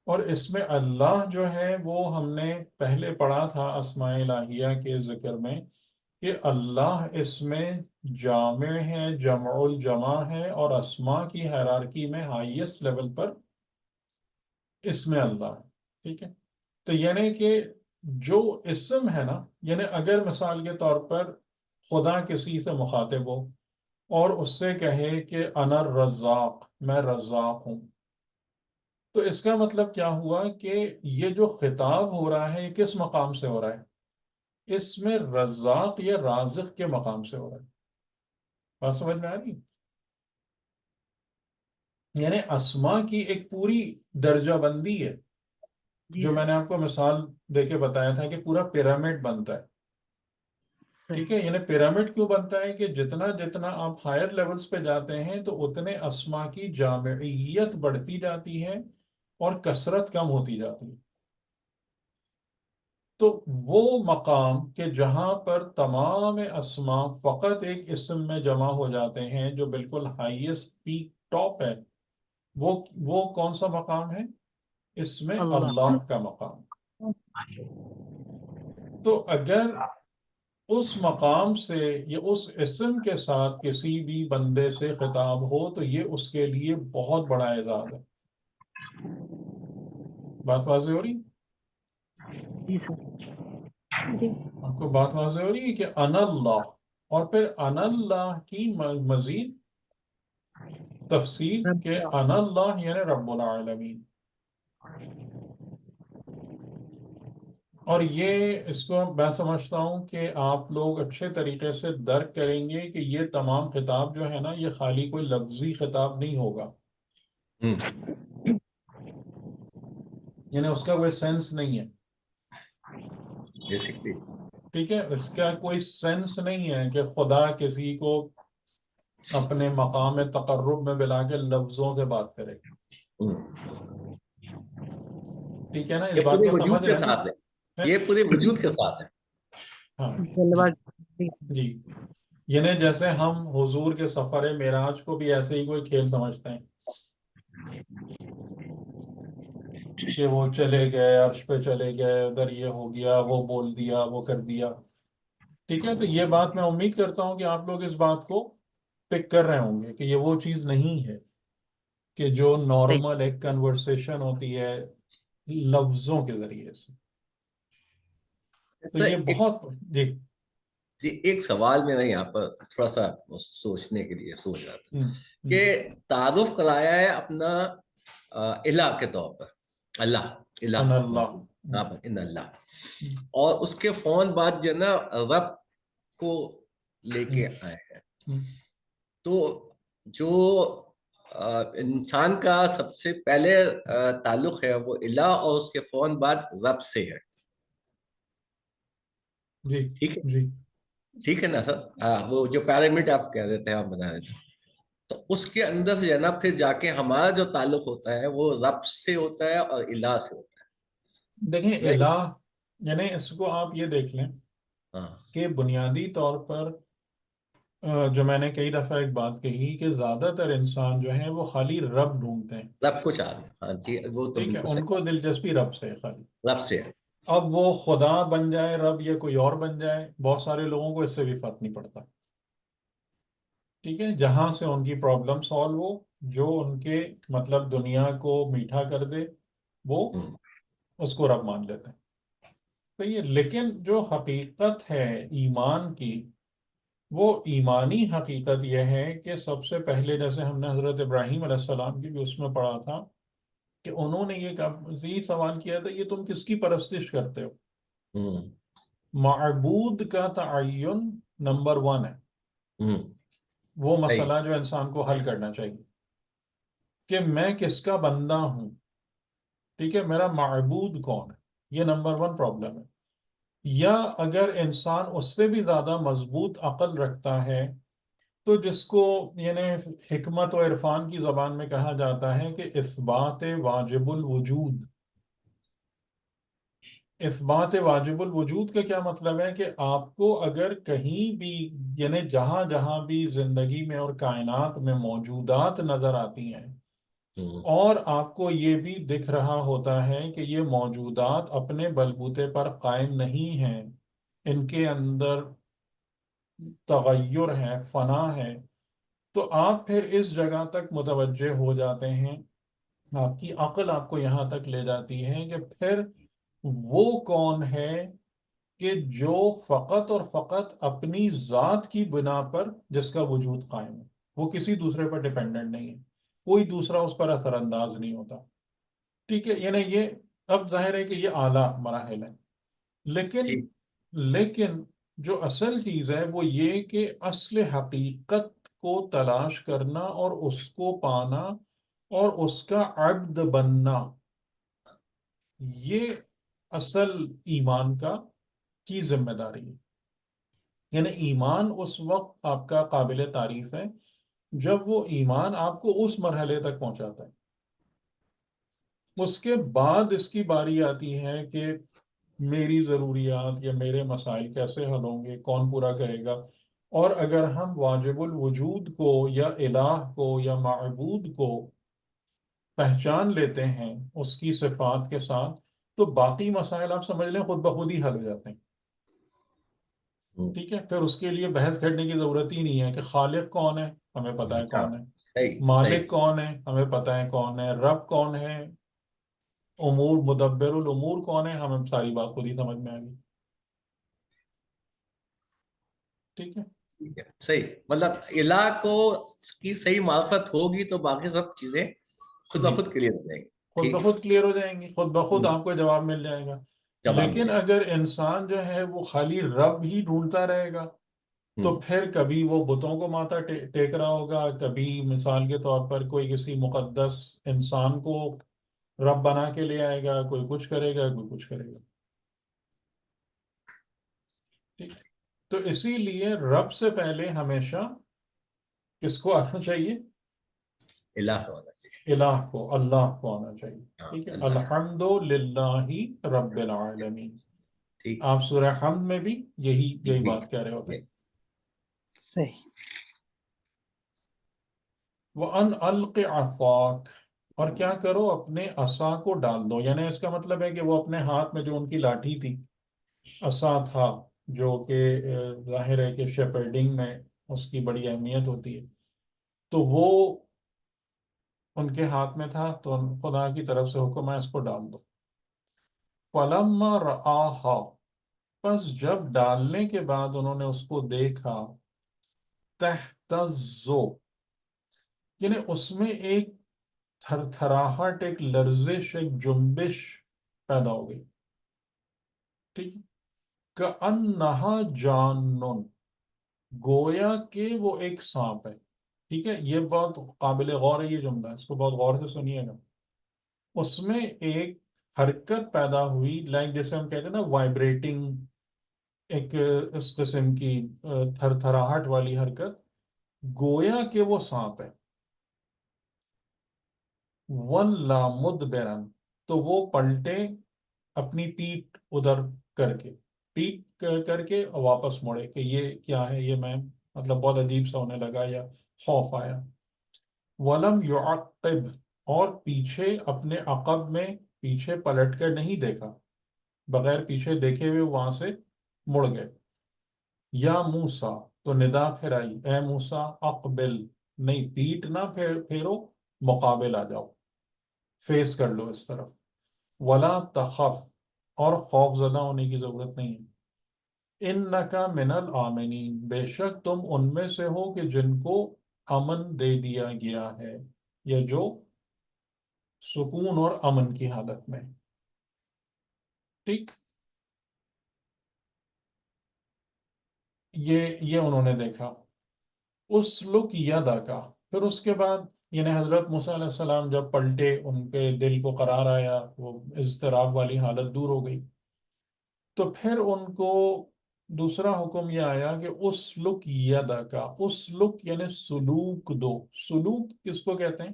اور اس میں اللہ جو ہے وہ ہم نے پہلے پڑھا تھا اسماء الہیہ کے ذکر میں کہ اللہ اس میں جامع ہے، جمع الجمع ہے، اور اسماء کی ہیرارکی میں ہائیسٹ لیول پر اس میں اللہ ہے. ٹھیک ہے. تو یعنی کہ جو اسم ہے نا، یعنی اگر مثال کے طور پر خدا کسی سے مخاطب ہو اور اس سے کہے کہ انا الرزاق، میں رزاق ہوں، تو اس کا مطلب کیا ہوا کہ یہ جو خطاب ہو رہا ہے یہ کس مقام سے ہو رہا ہے؟ اس میں رزاق یا رازق کے مقام سے ہو رہا ہے. بات سمجھ میں آ رہی؟ یعنی اسماء کی ایک پوری درجہ بندی ہے، جی جو سر. میں نے آپ کو مثال دے کے بتایا تھا کہ پورا پیرامڈ بنتا ہے. ٹھیک ہے. صحیح. یعنی پیرامڈ کیوں بنتا ہے کہ جتنا جتنا آپ ہائر لیولز پہ جاتے ہیں تو اتنے اسماء کی جامعیت بڑھتی جاتی ہے اور کثرت کم ہوتی جاتی ہے. تو وہ مقام کہ جہاں پر تمام اسماء فقط ایک اسم میں جمع ہو جاتے ہیں، جو بالکل ہائیسٹ پیک ٹاپ ہے، وہ کون سا مقام ہے؟ اس میں اللہ. اللہ کا مقام. تو اگر اس مقام سے یا اس اسم کے ساتھ کسی بھی بندے سے خطاب ہو تو یہ اس کے لیے بہت بڑا اعزاز ہے. بات واضح ہو رہی؟ جی سر. جی. آپ کو بات واضح ہو رہی ہے کہ انا اللہ، اور پھر انا اللہ کی مزید تفصیل رب کہ کا. انا اللہ یعنی رب العالمین. اور یہ اس کو میں سمجھتا ہوں کہ آپ لوگ اچھے طریقے سے درک کریں گے کہ یہ تمام خطاب جو ہے نا، یہ خالی کوئی لفظی خطاب نہیں ہوگا. یعنی اس کا کوئی سینس نہیں ہے. بیسکلی ٹھیک ہے. اس کا کوئی سینس نہیں ہے کہ خدا کسی کو اپنے مقام تقرب میں بلا کے لفظوں سے بات کرے. ٹھیک ہے نا. اس یہ بات پورے کو وجود سمجھ کے رہے ہیں نا؟ ساتھ ہے، یہ پورے وجود کے ساتھ ہے. ہاں جلوہ. جی جی. جی. یعنی جیسے ہم حضور کے سفر معراج کو بھی ایسے ہی کوئی کھیل سمجھتے ہیں کہ وہ چلے گئے، عرش پہ چلے گئے، ادھر یہ ہو گیا، وہ بول دیا، وہ کر دیا. ٹھیک ہے. تو یہ بات میں امید کرتا ہوں کہ آپ لوگ اس بات کو پک کر رہے ہوں گے کہ یہ وہ چیز نہیں ہے کہ جو صحیح. نارمل ایک کنورسیشن ہوتی ہے لفظوں کے ذریعے سے. تو سر یہ بہت جی. جی ایک سوال میرا یہاں پر تھوڑا سا سوچنے کے لیے سوچ رہا تھا کہ تعارف کرایا ہے اپنا الہ کے طور پر، اللہ الہ ان اللہ. ان اللہ، اور اس کے فون بعد جو نا رب کو لے کے آئے ہیں. تو جو انسان کا سب سے پہلے تعلق ہے وہ الہ اور اس کے فون بعد رب سے ہے. جی ٹھیک ہے، جی. ٹھیک ہے نا سر. وہ جو پیرامڈ آپ کہہ رہے تھے، آپ بتا رہے تھے. تو اس کے اندر سے جو ہے نا پھر جا کے ہمارا جو تعلق ہوتا ہے وہ رب سے ہوتا ہے اور الہ سے ہوتا دیکھیں ہے. الہ، یعنی اس کو آپ یہ دیکھ لیں ہاں کہ بنیادی طور پر جو میں نے کئی دفعہ ایک بات کہی کہ زیادہ تر انسان جو ہیں وہ خالی رب ڈھونڈتے ہیں، رب کو چاہ رہے. ہاں جی وہ تو ٹھیک ہے، بالکل ان صحیح. کو دلچسپی رب سے ہے خالی. رب سے ہے. اب وہ خدا بن جائے رب یا کوئی اور بن جائے، بہت سارے لوگوں کو اس سے بھی فرق نہیں پڑتا. ٹھیک ہے، جہاں سے ان کی پرابلم سالو ہو، جو ان کے مطلب دنیا کو میٹھا کر دے، وہ ہوں. اس کو رب مان لیتے ہیں. تو یہ لیکن جو حقیقت ہے ایمان کی، وہ ایمانی حقیقت یہ ہے کہ سب سے پہلے جیسے ہم نے حضرت ابراہیم علیہ السلام کی بھی اس میں پڑھا تھا کہ انہوں نے یہ سوال کیا تھا، یہ تم کس کی پرستش کرتے ہو؟ ہوں. معبود کا تعین نمبر 1 ہے، ہوں. وہ صحیح. مسئلہ جو انسان کو حل کرنا چاہیے کہ میں کس کا بندہ ہوں. ٹھیک ہے، میرا معبود کون ہے، یہ نمبر 1 پرابلم ہے. یا اگر انسان اس سے بھی زیادہ مضبوط عقل رکھتا ہے تو جس کو یعنی حکمت و عرفان کی زبان میں کہا جاتا ہے کہ اثبات واجب الوجود. اثبات واجب الوجود کا کیا مطلب ہے کہ آپ کو اگر کہیں بھی یعنی جہاں جہاں بھی زندگی میں اور کائنات میں موجودات نظر آتی ہیں ہوں. اور آپ کو یہ بھی دکھ رہا ہوتا ہے کہ یہ موجودات اپنے بلبوتے پر قائم نہیں ہیں، ان کے اندر تغیر ہے، فنا ہے، تو آپ پھر اس جگہ تک متوجہ ہو جاتے ہیں، آپ کی عقل آپ کو یہاں تک لے جاتی ہے کہ پھر وہ کون ہے کہ جو فقط اور فقط اپنی ذات کی بنا پر جس کا وجود قائم ہے، وہ کسی دوسرے پر ڈیپینڈنٹ نہیں ہے، کوئی دوسرا اس پر اثر انداز نہیں ہوتا. ٹھیک ہے، یعنی یہ اب ظاہر ہے کہ یہ اعلیٰ مراحل ہے، لیکن ٹھیک. لیکن جو اصل چیز ہے وہ یہ کہ اصل حقیقت کو تلاش کرنا اور اس کو پانا اور اس کا عبد بننا، یہ اصل ایمان کی ذمہ داری ہے. یعنی ایمان اس وقت آپ کا قابل تعریف ہے جب وہ ایمان آپ کو اس مرحلے تک پہنچاتا ہے. اس کے بعد اس کی باری آتی ہے کہ میری ضروریات یا میرے مسائل کیسے حل ہوں گے، کون پورا کرے گا. اور اگر ہم واجب الوجود کو یا الہ کو یا معبود کو پہچان لیتے ہیں اس کی صفات کے ساتھ، تو باقی مسائل آپ سمجھ لیں خود بخود ہی حل ہو جاتے ہیں. ہوں. ٹھیک ہے، پھر اس کے لیے بحث کرنے کی ضرورت ہی نہیں ہے کہ خالق کون ہے، ہمیں پتہ ہے ہاں کون ہے، صحیح صحیح. مالک کون ہے، ہمیں پتہ ہے کون ہے، رب کون ہے، امور مدبر الامور کون ہے، ہمیں ساری بات خود ہی سمجھ میں آ گئی. ٹھیک ہے، ٹھیک ہے. صحیح. مطلب الہ کو کی صحیح معرفت ہوگی تو باقی سب چیزیں خود جی، بخود کلیئر ہو جائیں گی. خود ٹھیک. بخود کلیئر ہو جائیں گی، خود بخود ہوں. آپ کو جواب مل جائے گا. جواب لیکن ملے. اگر انسان جو ہے وہ خالی رب ہی ڈھونڈتا رہے گا تو ہوں. پھر کبھی وہ بتوں کو ماتھا ٹیک رہا ہوگا، کبھی مثال کے طور پر کوئی کسی مقدس انسان کو رب بنا کے لے آئے گا، کوئی کچھ کرے گا، کوئی کچھ کرے گا. ٹھیک، تو اسی لیے رب سے پہلے ہمیشہ کس کو آنا چاہیے؟ الہ ہونا چاہیے. الہ کو، اللہ کو آنا چاہیے. ہاں ٹھیک ہے، اللہ. الحمد للہ رب العالمین. ٹھیک. آپ سورہ حمد میں بھی یہی ٹھیک. بات کہہ رہے ہوتے ہیں. صحیح. وَأَنْ أَلْقِ عَصَاكَ، اور کیا کرو، اپنے عصا کو ڈال دو. یعنی اس کا مطلب ہے کہ وہ اپنے ہاتھ میں جو ان کی لاٹھی تھی، عصا تھا، جو کہ ظاہر ہے کہ شیپرڈنگ میں اس کی بڑی اہمیت ہوتی ہے، تو وہ ان کے ہاتھ میں تھا، تو خدا کی طرف سے حکم ہے اس کو ڈال دو. فَلَمَّا رَآهَا، پس جب ڈالنے کے بعد انہوں نے اس کو دیکھا، تہتز، یعنی اس میں ایک تھر تھراہٹ، ایک لرزش، ایک جنبش پیدا ہو گئی. ٹھیک ہے، کَأَنَّهَا جَانٌ، گویا کہ وہ ایک سانپ ہے. ٹھیک ہے، یہ بہت قابل غور ہے یہ جملہ، اس کو بہت غور سے سنیے گا. اس میں ایک حرکت پیدا ہوئی، لائک جیسے ہم کہتے ہیں نا وائبریٹنگ، ایک اس قسم کی تھر تھراہٹ والی حرکت، گویا کہ وہ سانپ ہے. وَلَّا مُدْبِرًا، تو وہ پلٹے اپنی پیٹ ادھر کر کے، پیٹ کر کے واپس مڑے کہ یہ کیا ہے، یہ میں مطلب بہت عجیب سا ہونے لگا یا خوف آیا. وَلَمْ يُعَقِّبْ، اور پیچھے اپنے عقب میں پیچھے پلٹ کر نہیں دیکھا، بغیر پیچھے دیکھے ہوئے وہاں سے مڑ گئے. یا موسیٰ، تو ندا پھر آئی، اے موسیٰ اقبل، نہیں پیٹ نہ پھیرو، مقابل آ جاؤ، فیس کر لو اس طرف. ولا تخف، اور خوف زدہ ہونے کی ضرورت نہیں ہے. انکا من الآمنین، بے شک تم ان میں سے ہو کہ جن کو امن دے دیا گیا ہے، یا جو سکون اور امن کی حالت میں. ٹھیک، یہ انہوں نے دیکھا. اسلک یدا کا، پھر اس کے بعد یعنی حضرت موسیٰ علیہ السلام جب پلٹے، ان کے دل کو قرار آیا، وہ اضطراب والی حالت دور ہو گئی، تو پھر ان کو دوسرا حکم یہ آیا کہ اسلک یدا کا. اسلک یعنی سلوک دو. سلوک کس کو کہتے ہیں؟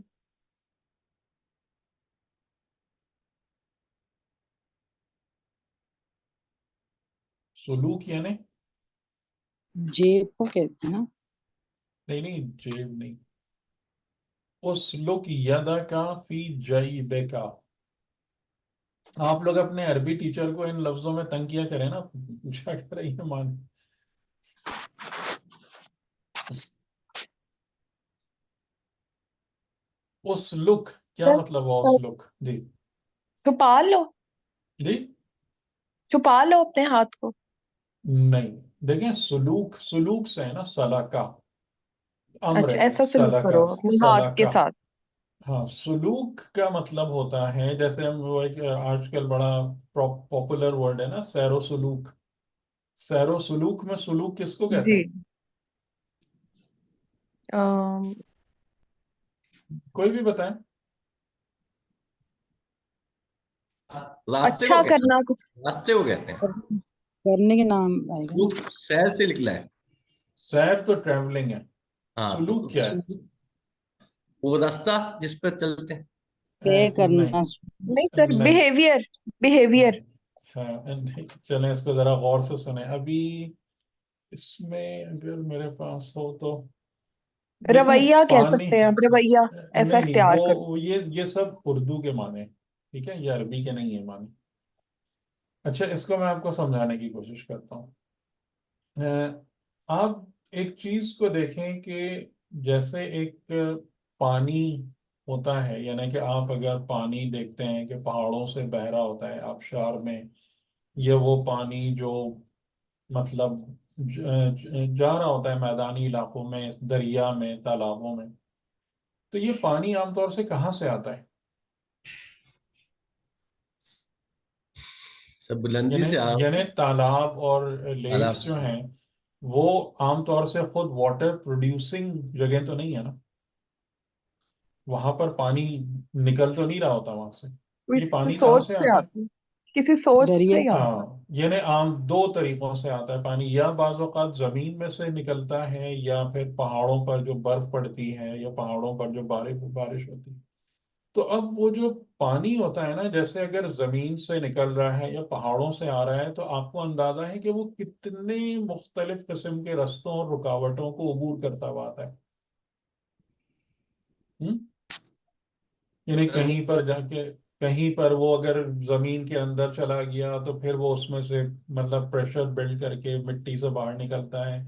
سلوک یعنی جیب کو کہتے ہیں نا. نہیں جیب نہیں. اسلک یدا کا فی جیبک. آپ لوگ اپنے عربی ٹیچر کو ان لفظوں میں تنگ کیا کریں نا، پوچھا کریں یہ مان. اسلک کیا مطلب ہوا اسلک؟ جی چھپا لو، جی چھپا لو اپنے ہاتھ کو. نہیں، دیکھیں سلوک، سلوک سے ہے نا، سلاکا، امر اچھا، ہے، ایسا سلوک سلاکا، کرو اپنے ہاتھ کے سلاکا. ساتھ. ہاں، سلوک کا مطلب ہوتا ہے، جیسے ہم وہ ایک آج کل بڑا پاپولر ورڈ ہے نا، سیر و سلوک. سیر و سلوک میں سلوک کس کو کہتے جی، ہیں؟ کوئی بھی بتائیں. راستے اچھا کو کہتے کرنا ہیں، کچھ. راستے کو کہتے ہیں. کرنے کے نام آئے گا نا. سلوک سیر سے نکلا ہے. سیر تو ٹریولنگ ہے، ہاں، سلوک کیا ہے؟ وہ راستہ جس پہ چلتے ہیں. طے کرنا. نہیں سر، نہیں. Behaviour, behaviour. ہاں چلیں اس کو ذرا غور سے سنیں. ابھی اس میں اگر میرے پاس ہو تو دیکھیں رویہ کہہ پانی. سکتے ہیں آپ، رویہ ایسا نہیں اختیار کر. وہ یہ سب اردو کے معنی ہیں، ٹھیک ہے، یہ عربی کے نہیں ہے معنی. اچھا اس کو میں آپ کو سمجھانے کی کوشش کرتا ہوں. آپ ایک چیز کو دیکھیں کہ جیسے ایک پانی ہوتا ہے، یعنی کہ آپ اگر پانی دیکھتے ہیں کہ پہاڑوں سے بہ رہا ہوتا ہے آبشار میں، یہ وہ پانی جو مطلب جا رہا ہوتا ہے میدانی علاقوں میں، دریا میں، تالابوں میں، تو یہ پانی عام طور سے کہاں سے آتا ہے؟ سب بلندی سے یعنی تالاب اور تالاب لیکس جو سے. ہیں وہ عام طور سے خود واٹر پروڈیوسنگ جگہ تو نہیں ہے نا، وہاں پر پانی نکل تو نہیں رہا ہوتا وہاں سے. یہ کسی پانی کہاں سوچ سے سے آتا ہے؟ آتی، کسی سوچ دریا. سے ہی آتی. ہاں، یعنی عام دو طریقوں سے آتا ہے پانی، یا بعض اوقات زمین میں سے نکلتا ہے، یا پھر پہاڑوں پر جو برف پڑتی ہے، یا پہاڑوں پر جو بارش ہوتی ہے. تو اب وہ جو پانی ہوتا ہے نا، جیسے اگر زمین سے نکل رہا ہے یا پہاڑوں سے آ رہا ہے، تو آپ کو اندازہ ہے کہ وہ کتنے مختلف قسم کے رستوں اور رکاوٹوں کو عبور کرتا ہوا آتا ہے. یعنی کہیں پر جا کے، کہیں پر وہ اگر زمین کے اندر چلا گیا تو پھر وہ اس میں سے مطلب پریشر بلڈ کر کے مٹی سے باہر نکلتا ہے.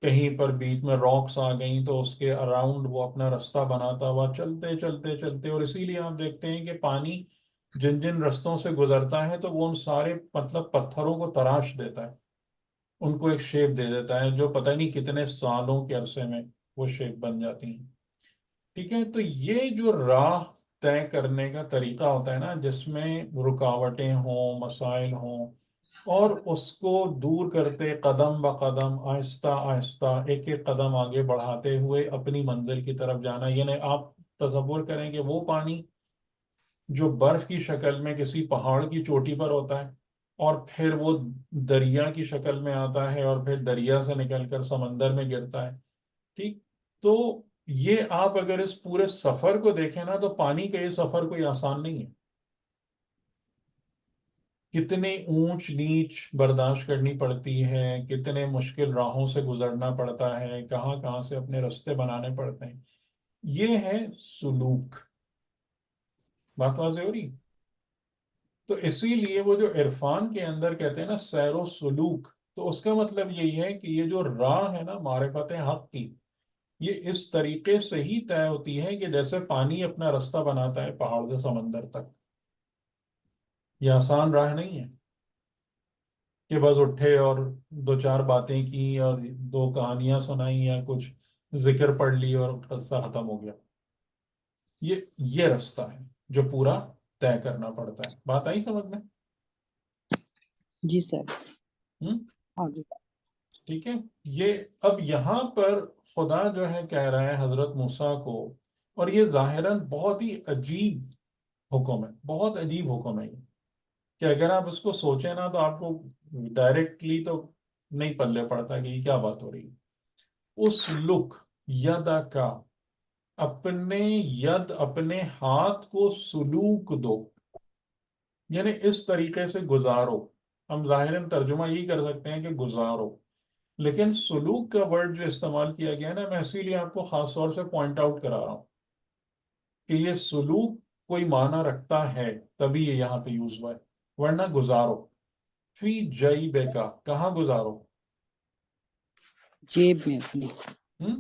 کہیں پر بیچ میں راکس آ گئیں تو اس کے اراؤنڈ وہ اپنا رستہ بناتا ہوا چلتے چلتے چلتے. اور اسی لیے آپ دیکھتے ہیں کہ پانی جن جن رستوں سے گزرتا ہے تو وہ ان سارے مطلب پتھروں کو تراش دیتا ہے، ان کو ایک شیپ دے دیتا ہے جو پتہ نہیں کتنے سالوں کے عرصے میں وہ شیپ بن جاتی ہیں. ٹھیک ہے، تو یہ جو راہ طے کرنے کا طریقہ ہوتا ہے نا، جس میں رکاوٹیں ہوں، مسائل ہوں، اور اس کو دور کرتے قدم بقدم، آہستہ آہستہ ایک ایک قدم آگے بڑھاتے ہوئے اپنی منزل کی طرف جانا. یعنی آپ تصور کریں کہ وہ پانی جو برف کی شکل میں کسی پہاڑ کی چوٹی پر ہوتا ہے، اور پھر وہ دریا کی شکل میں آتا ہے، اور پھر دریا سے نکل کر سمندر میں گرتا ہے. ٹھیک، تو یہ آپ اگر اس پورے سفر کو دیکھیں نا تو پانی کا یہ سفر کوئی آسان نہیں ہے. کتنی اونچ نیچ برداشت کرنی پڑتی ہے، کتنے مشکل راہوں سے گزرنا پڑتا ہے، کہاں کہاں سے اپنے رستے بنانے پڑتے ہیں. یہ ہے سلوک. بات واضح ہو رہی؟ تو اسی لیے وہ جو عرفان کے اندر کہتے ہیں نا سیر و سلوک، تو اس کا مطلب یہی ہے کہ یہ جو راہ ہے نا معرفت حق کی، یہ اس طریقے سے ہی طے ہوتی ہے کہ جیسے پانی اپنا رستہ بناتا ہے پہاڑ سے سمندر تک. یہ آسان راہ نہیں ہے کہ بس اٹھے اور دو چار باتیں کی اور دو کہانیاں سنائیں یا کچھ ذکر پڑھ لی اور قصہ ختم ہو گیا. یہ رستہ ہے جو پورا طے کرنا پڑتا ہے. بات آئی سمجھ میں؟ جی سر. ہوں آگے. ٹھیک ہے. یہ اب یہاں پر خدا جو ہے کہہ رہا ہے حضرت موسیٰ کو، اور یہ ظاہراً بہت ہی عجیب حکم ہے، بہت عجیب حکم ہے یہ، کہ اگر آپ اس کو سوچیں نا تو آپ کو ڈائریکٹلی تو نہیں پلے پڑتا کہ یہ کیا بات ہو رہی ہے. اس لک یدا کا، اپنے ید اپنے ہاتھ کو سلوک دو، یعنی اس طریقے سے گزارو. ہم ظاہراً ترجمہ یہی کر سکتے ہیں کہ گزارو، لیکن سلوک کا ورڈ جو استعمال کیا گیا ہے نا، میں اسی لیے آپ کو خاص طور سے پوائنٹ آؤٹ کرا رہا ہوں کہ یہ سلوک کوئی معنی رکھتا ہے تبھی یہ یہاں پہ یوز ہوا ہے، ورنہ گزارو. فی جیبے کا، کہاں گزارو؟ جیب میں اپنی. ہم؟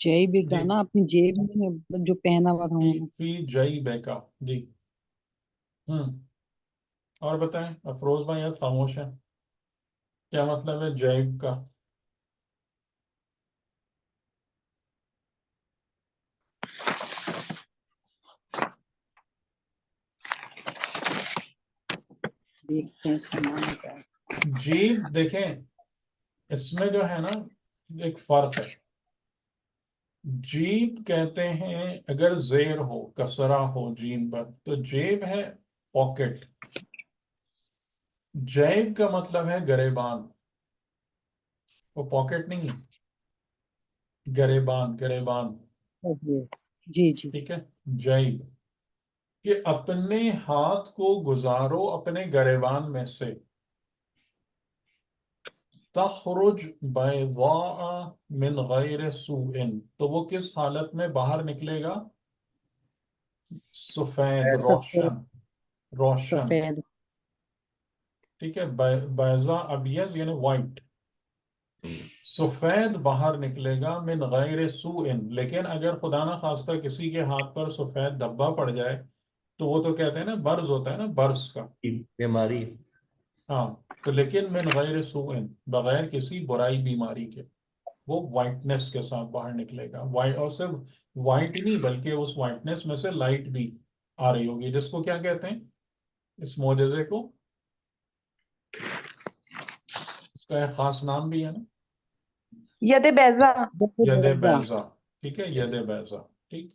جیب کا جی، نا اپنی جیب میں جو پہنا ہوا تھا انہوں نے. فی جیبے کا. جی. اور بتائیں، افروز بھائی آج خاموش ہے، کیا مطلب ہے جیب کا؟ دیکھتے ہیں اس کا معنی کیا ہے. جیب دیکھیں، اس میں جو ہے نا ایک فرق ہے. جیب کہتے ہیں اگر زیر ہو، کسرہ ہو جیم پر، تو جیب ہے پاکٹ. جیب کا مطلب ہے گریبان، وہ پاکٹ نہیں ہے، گریبان، گریبان. جی جی. ٹھیک ہے. جیب کہ اپنے ہاتھ کو گزارو اپنے گریبان میں سے. تخرج بیضاء من غیر سوء، تو وہ کس حالت میں باہر نکلے گا؟ سفید، سفید. روشن، روشن. سفید. ٹھیک ہے. بیضاء ابیض یعنی وائٹ، سفید باہر نکلے گا من غیر سوء. لیکن اگر خدا نہ خواستہ کسی کے ہاتھ پر سفید دھبا پڑ جائے تو وہ تو کہتے ہیں نا برز ہوتا ہے نا، برس کا. بیماری. ہاں. تو لیکن من غیر سوء، بغیر کسی برائی بیماری کے، وہ وائٹنس کے ساتھ باہر نکلے گا. وائٹ، اور صرف وائٹ ہی نہیں بلکہ اس وائٹنس میں سے لائٹ بھی آ رہی ہوگی، جس کو کیا کہتے ہیں اس معجزے کو؟ اس کا ایک خاص نام بھی ہے نا، ید بیضا. ید بیضا. ٹھیک ہے. ید بیضا. ٹھیک.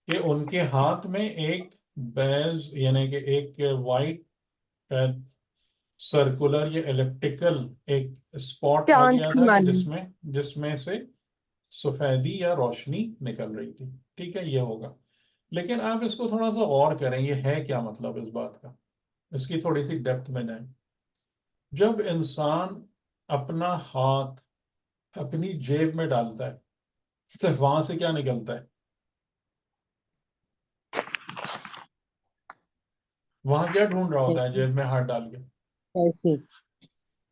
کہ ان کے ہاتھ میں ایک بیض یعنی کہ ایک وائٹ سرکولر یا الیپٹیکل ایک اسپاٹ آ چاند گیا کی تھا کہ مانی. جس میں سے سفیدی یا روشنی نکل رہی تھی. ٹھیک ہے. یہ ہوگا. لیکن آپ اس کو تھوڑا سا غور کریں، یہ ہے کیا مطلب اس بات کا، اس کی تھوڑی سی ڈیپتھ میں جائیں. جب انسان اپنا ہاتھ اپنی جیب میں ڈالتا ہے تو وہاں سے کیا نکلتا ہے؟ وہاں کیا ڈھونڈ رہا ہوتا ہے جیب میں ہاتھ ڈال کے؟ پیسے.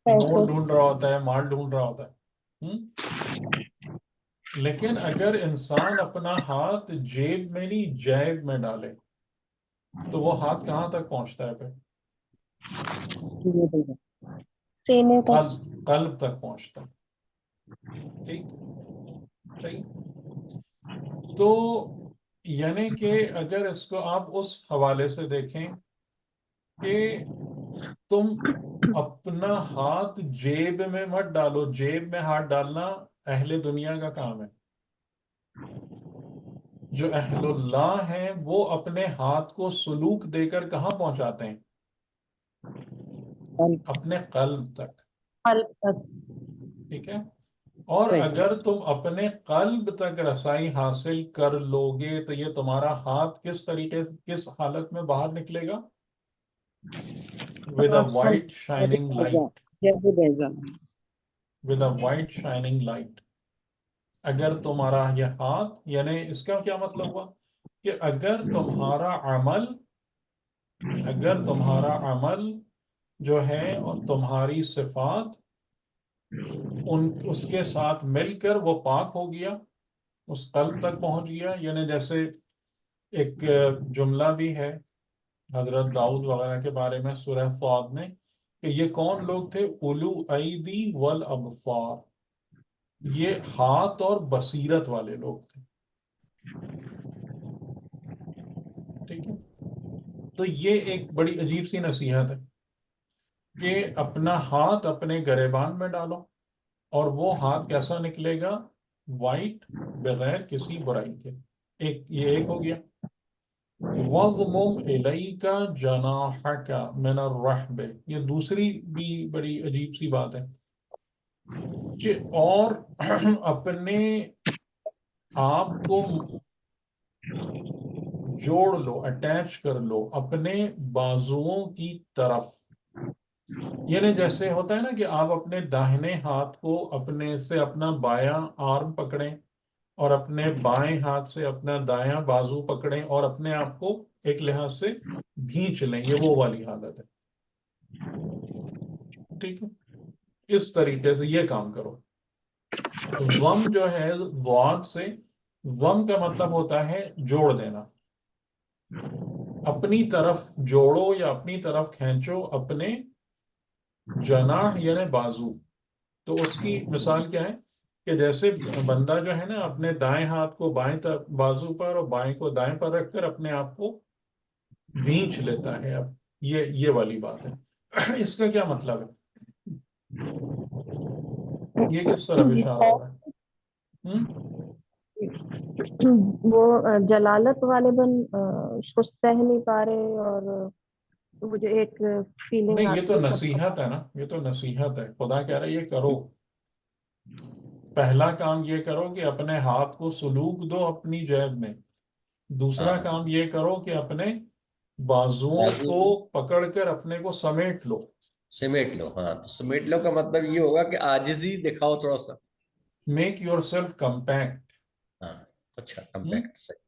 پیسے. نوٹ ڈھونڈ رہا ہوتا ہے، مال ڈھونڈ رہا ہوتا ہے. لیکن اگر انسان اپنا ہاتھ جیب میں نہیں جیب میں ڈالے تو وہ ہاتھ کہاں تک پہنچتا ہے پھر؟ سینے تک. قلب تک پہنچتا ہے. ٹھیک. صحیح. تو یعنی کہ اگر اس کو آپ اس حوالے سے دیکھیں کہ تم اپنا ہاتھ جیب میں مت ڈالو. جیب میں ہاتھ ڈالنا اہل دنیا کا کام ہے. جو اہل اللہ ہیں وہ اپنے ہاتھ کو سلوک دے کر کہاں پہنچاتے ہیں؟ اپنے قلب تک. قلب تک. ٹھیک ہے. اور صحیح. اگر تم اپنے قلب تک رسائی حاصل کر لوگے تو یہ تمہارا ہاتھ کس طریقے کس حالت میں باہر نکلے گا؟ with a روشن white shining light. جیسے بیضا. with a white shining light. اگر تمہارا یہ ہاتھ، یعنی اس کا کیا مطلب ہوا کہ اگر تمہارا عمل جو ہے اور تمہاری صفات اس کے ساتھ مل کر وہ پاک ہو گیا، اس قلب تک پہنچ گیا. یعنی جیسے ایک جملہ بھی ہے حضرت داؤد وغیرہ کے بارے میں سورہ صاد میں کہ یہ کون لوگ تھے؟ اولو ایدی والابصار، یہ ہاتھ اور بصیرت والے لوگ تھے. ٹھیک ہے، تو یہ ایک بڑی عجیب سی نصیحت ہے کہ اپنا ہاتھ اپنے گریبان میں ڈالو اور وہ ہاتھ کیسا نکلے گا؟ وائٹ، بغیر کسی برائی کے. یہ ایک ہو گیا. وَضْمُمْ إِلَيْكَ جَنَاحَكَ مِنَ الرَّحْبِ، یہ دوسری بھی بڑی عجیب سی بات ہے کہ اور اپنے آپ کو جوڑ لو، اٹیچ کر لو اپنے بازوؤں کی طرف. یعنی جیسے ہوتا ہے نا کہ آپ اپنے داہنے ہاتھ کو اپنے سے اپنا بایاں آرم پکڑیں اور اپنے بائیں ہاتھ سے اپنا دایاں بازو پکڑیں اور اپنے آپ کو ایک لحاظ سے بھینچ لیں، یہ وہ والی حالت ہے. ٹھیک ہے، اس طریقے سے یہ کام کرو. ضم جو ہے ضاد سے، ضم کا مطلب ہوتا ہے جوڑ دینا. اپنی طرف جوڑو یا اپنی طرف کھینچو اپنے جناح یعنی بازو. تو اس کی مثال کیا ہے کہ جیسے بندہ جو ہے نا اپنے دائیں ہاتھ کو بائیں بازو پر اور بائیں کو دائیں پر رکھ کر اپنے آپ کو بھینچ لیتا ہے. اب یہ والی بات ہے. اس کا کیا مطلب ہے؟ یہ کس طرف اشارہ ہو رہا ہے؟ وہ جلالت والے بن اس کو سہ نہیں پا رہے، اور وہ جو ایک فیلنگ نہیں، یہ آتی تو ہے سب نصیحت ہے نا، یہ تو نصیحت ہے. خدا کہہ رہا ہے یہ کرو. پہلا کام یہ کرو کہ اپنے ہاتھ کو سلوک دو اپنی جیب میں. دوسرا ہاں، کام یہ کرو کہ اپنے بازوؤں بازو کو پکڑ کر اپنے کو سمیٹ لو. سمیٹ لو. ہاں، تو سمیٹ لو کا مطلب یہ ہوگا کہ عاجزی دکھاؤ تھوڑا سا. Make your self compact. ہاں، اچھا، کمپیکٹ صحیح.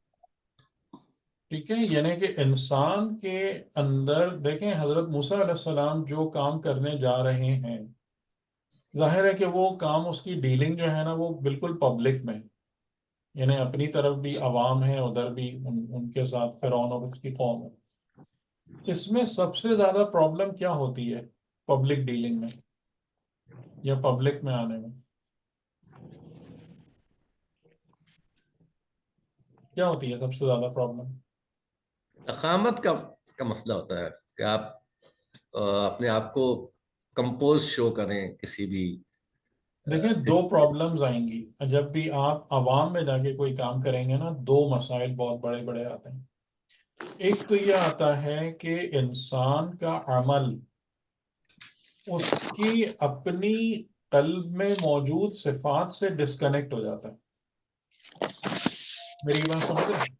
ٹھیک ہے، یعنی کہ انسان کے اندر دیکھیں حضرت موسیٰ علیہ السلام جو کام کرنے جا رہے ہیں، ظاہر ہے کہ وہ کام اس کی ڈیلنگ جو ہے نا وہ بالکل پبلک میں ہے. یعنی اپنی طرف بھی عوام ہے، ادھر بھی ان کے ساتھ فرعون اور اس کی قوم ہے. اس میں سب سے زیادہ پرابلم کیا ہوتی ہے پبلک ڈیلنگ میں یا پبلک میں آنے میں؟ کیا ہوتی ہے سب سے زیادہ پرابلم؟ اقامت کا مسئلہ ہوتا ہے کہ آپ اپنے آپ کو کمپوز شو کریں کسی بھی دیکھیں دو پرابلمز آئیں گی جب بھی آپ عوام میں جا کے کوئی کام کریں گے نا. دو مسائل بہت بڑے بڑے آتے ہیں. ایک تو یہ آتا ہے کہ انسان کا عمل اس کی اپنی قلب میں موجود صفات سے ڈسکنیکٹ ہو جاتا ہے. میری یہ بات سمجھ رہے ہیں؟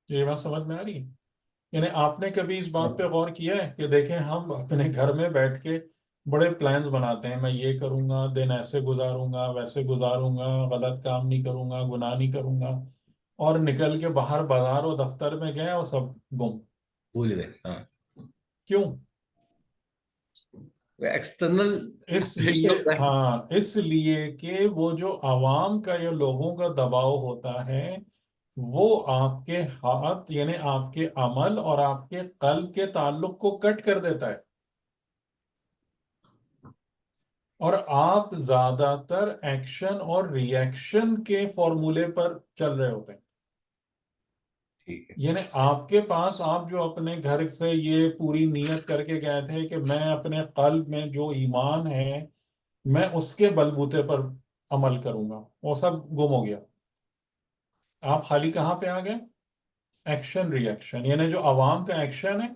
یہ بات سمجھ میں آ رہی ہے؟ یعنی آپ نے کبھی اس بات پہ غور کیا ہے کہ دیکھیں ہم اپنے گھر میں بیٹھ کے بڑے پلانز بناتے ہیں، میں یہ کروں گا، دن ایسے گزاروں گا، ویسے گزاروں گا، غلط کام نہیں کروں گا، گناہ نہیں کروں گا، اور نکل کے باہر بازار و دفتر میں گئے اور سب گم. بھول گئے. ہاں، کیوں؟ ایکسٹرنل اس لیے کہ وہ جو عوام کا یا لوگوں کا دباؤ ہوتا ہے وہ آپ کے ہاتھ یعنی آپ کے عمل اور آپ کے قلب کے تعلق کو کٹ کر دیتا ہے، اور آپ زیادہ تر ایکشن اور ری ایکشن کے فارمولے پر چل رہے ہوتے ہیں. ٹھیک ہے. یعنی آپ کے پاس آپ جو اپنے گھر سے یہ پوری نیت کر کے گئے تھے کہ میں اپنے قلب میں جو ایمان ہے میں اس کے بلبوتے پر عمل کروں گا، وہ سب گم ہو گیا. آپ خالی کہاں پہ آ گئے؟ ایکشن ری ایکشن. یعنی جو عوام کا ایکشن ہے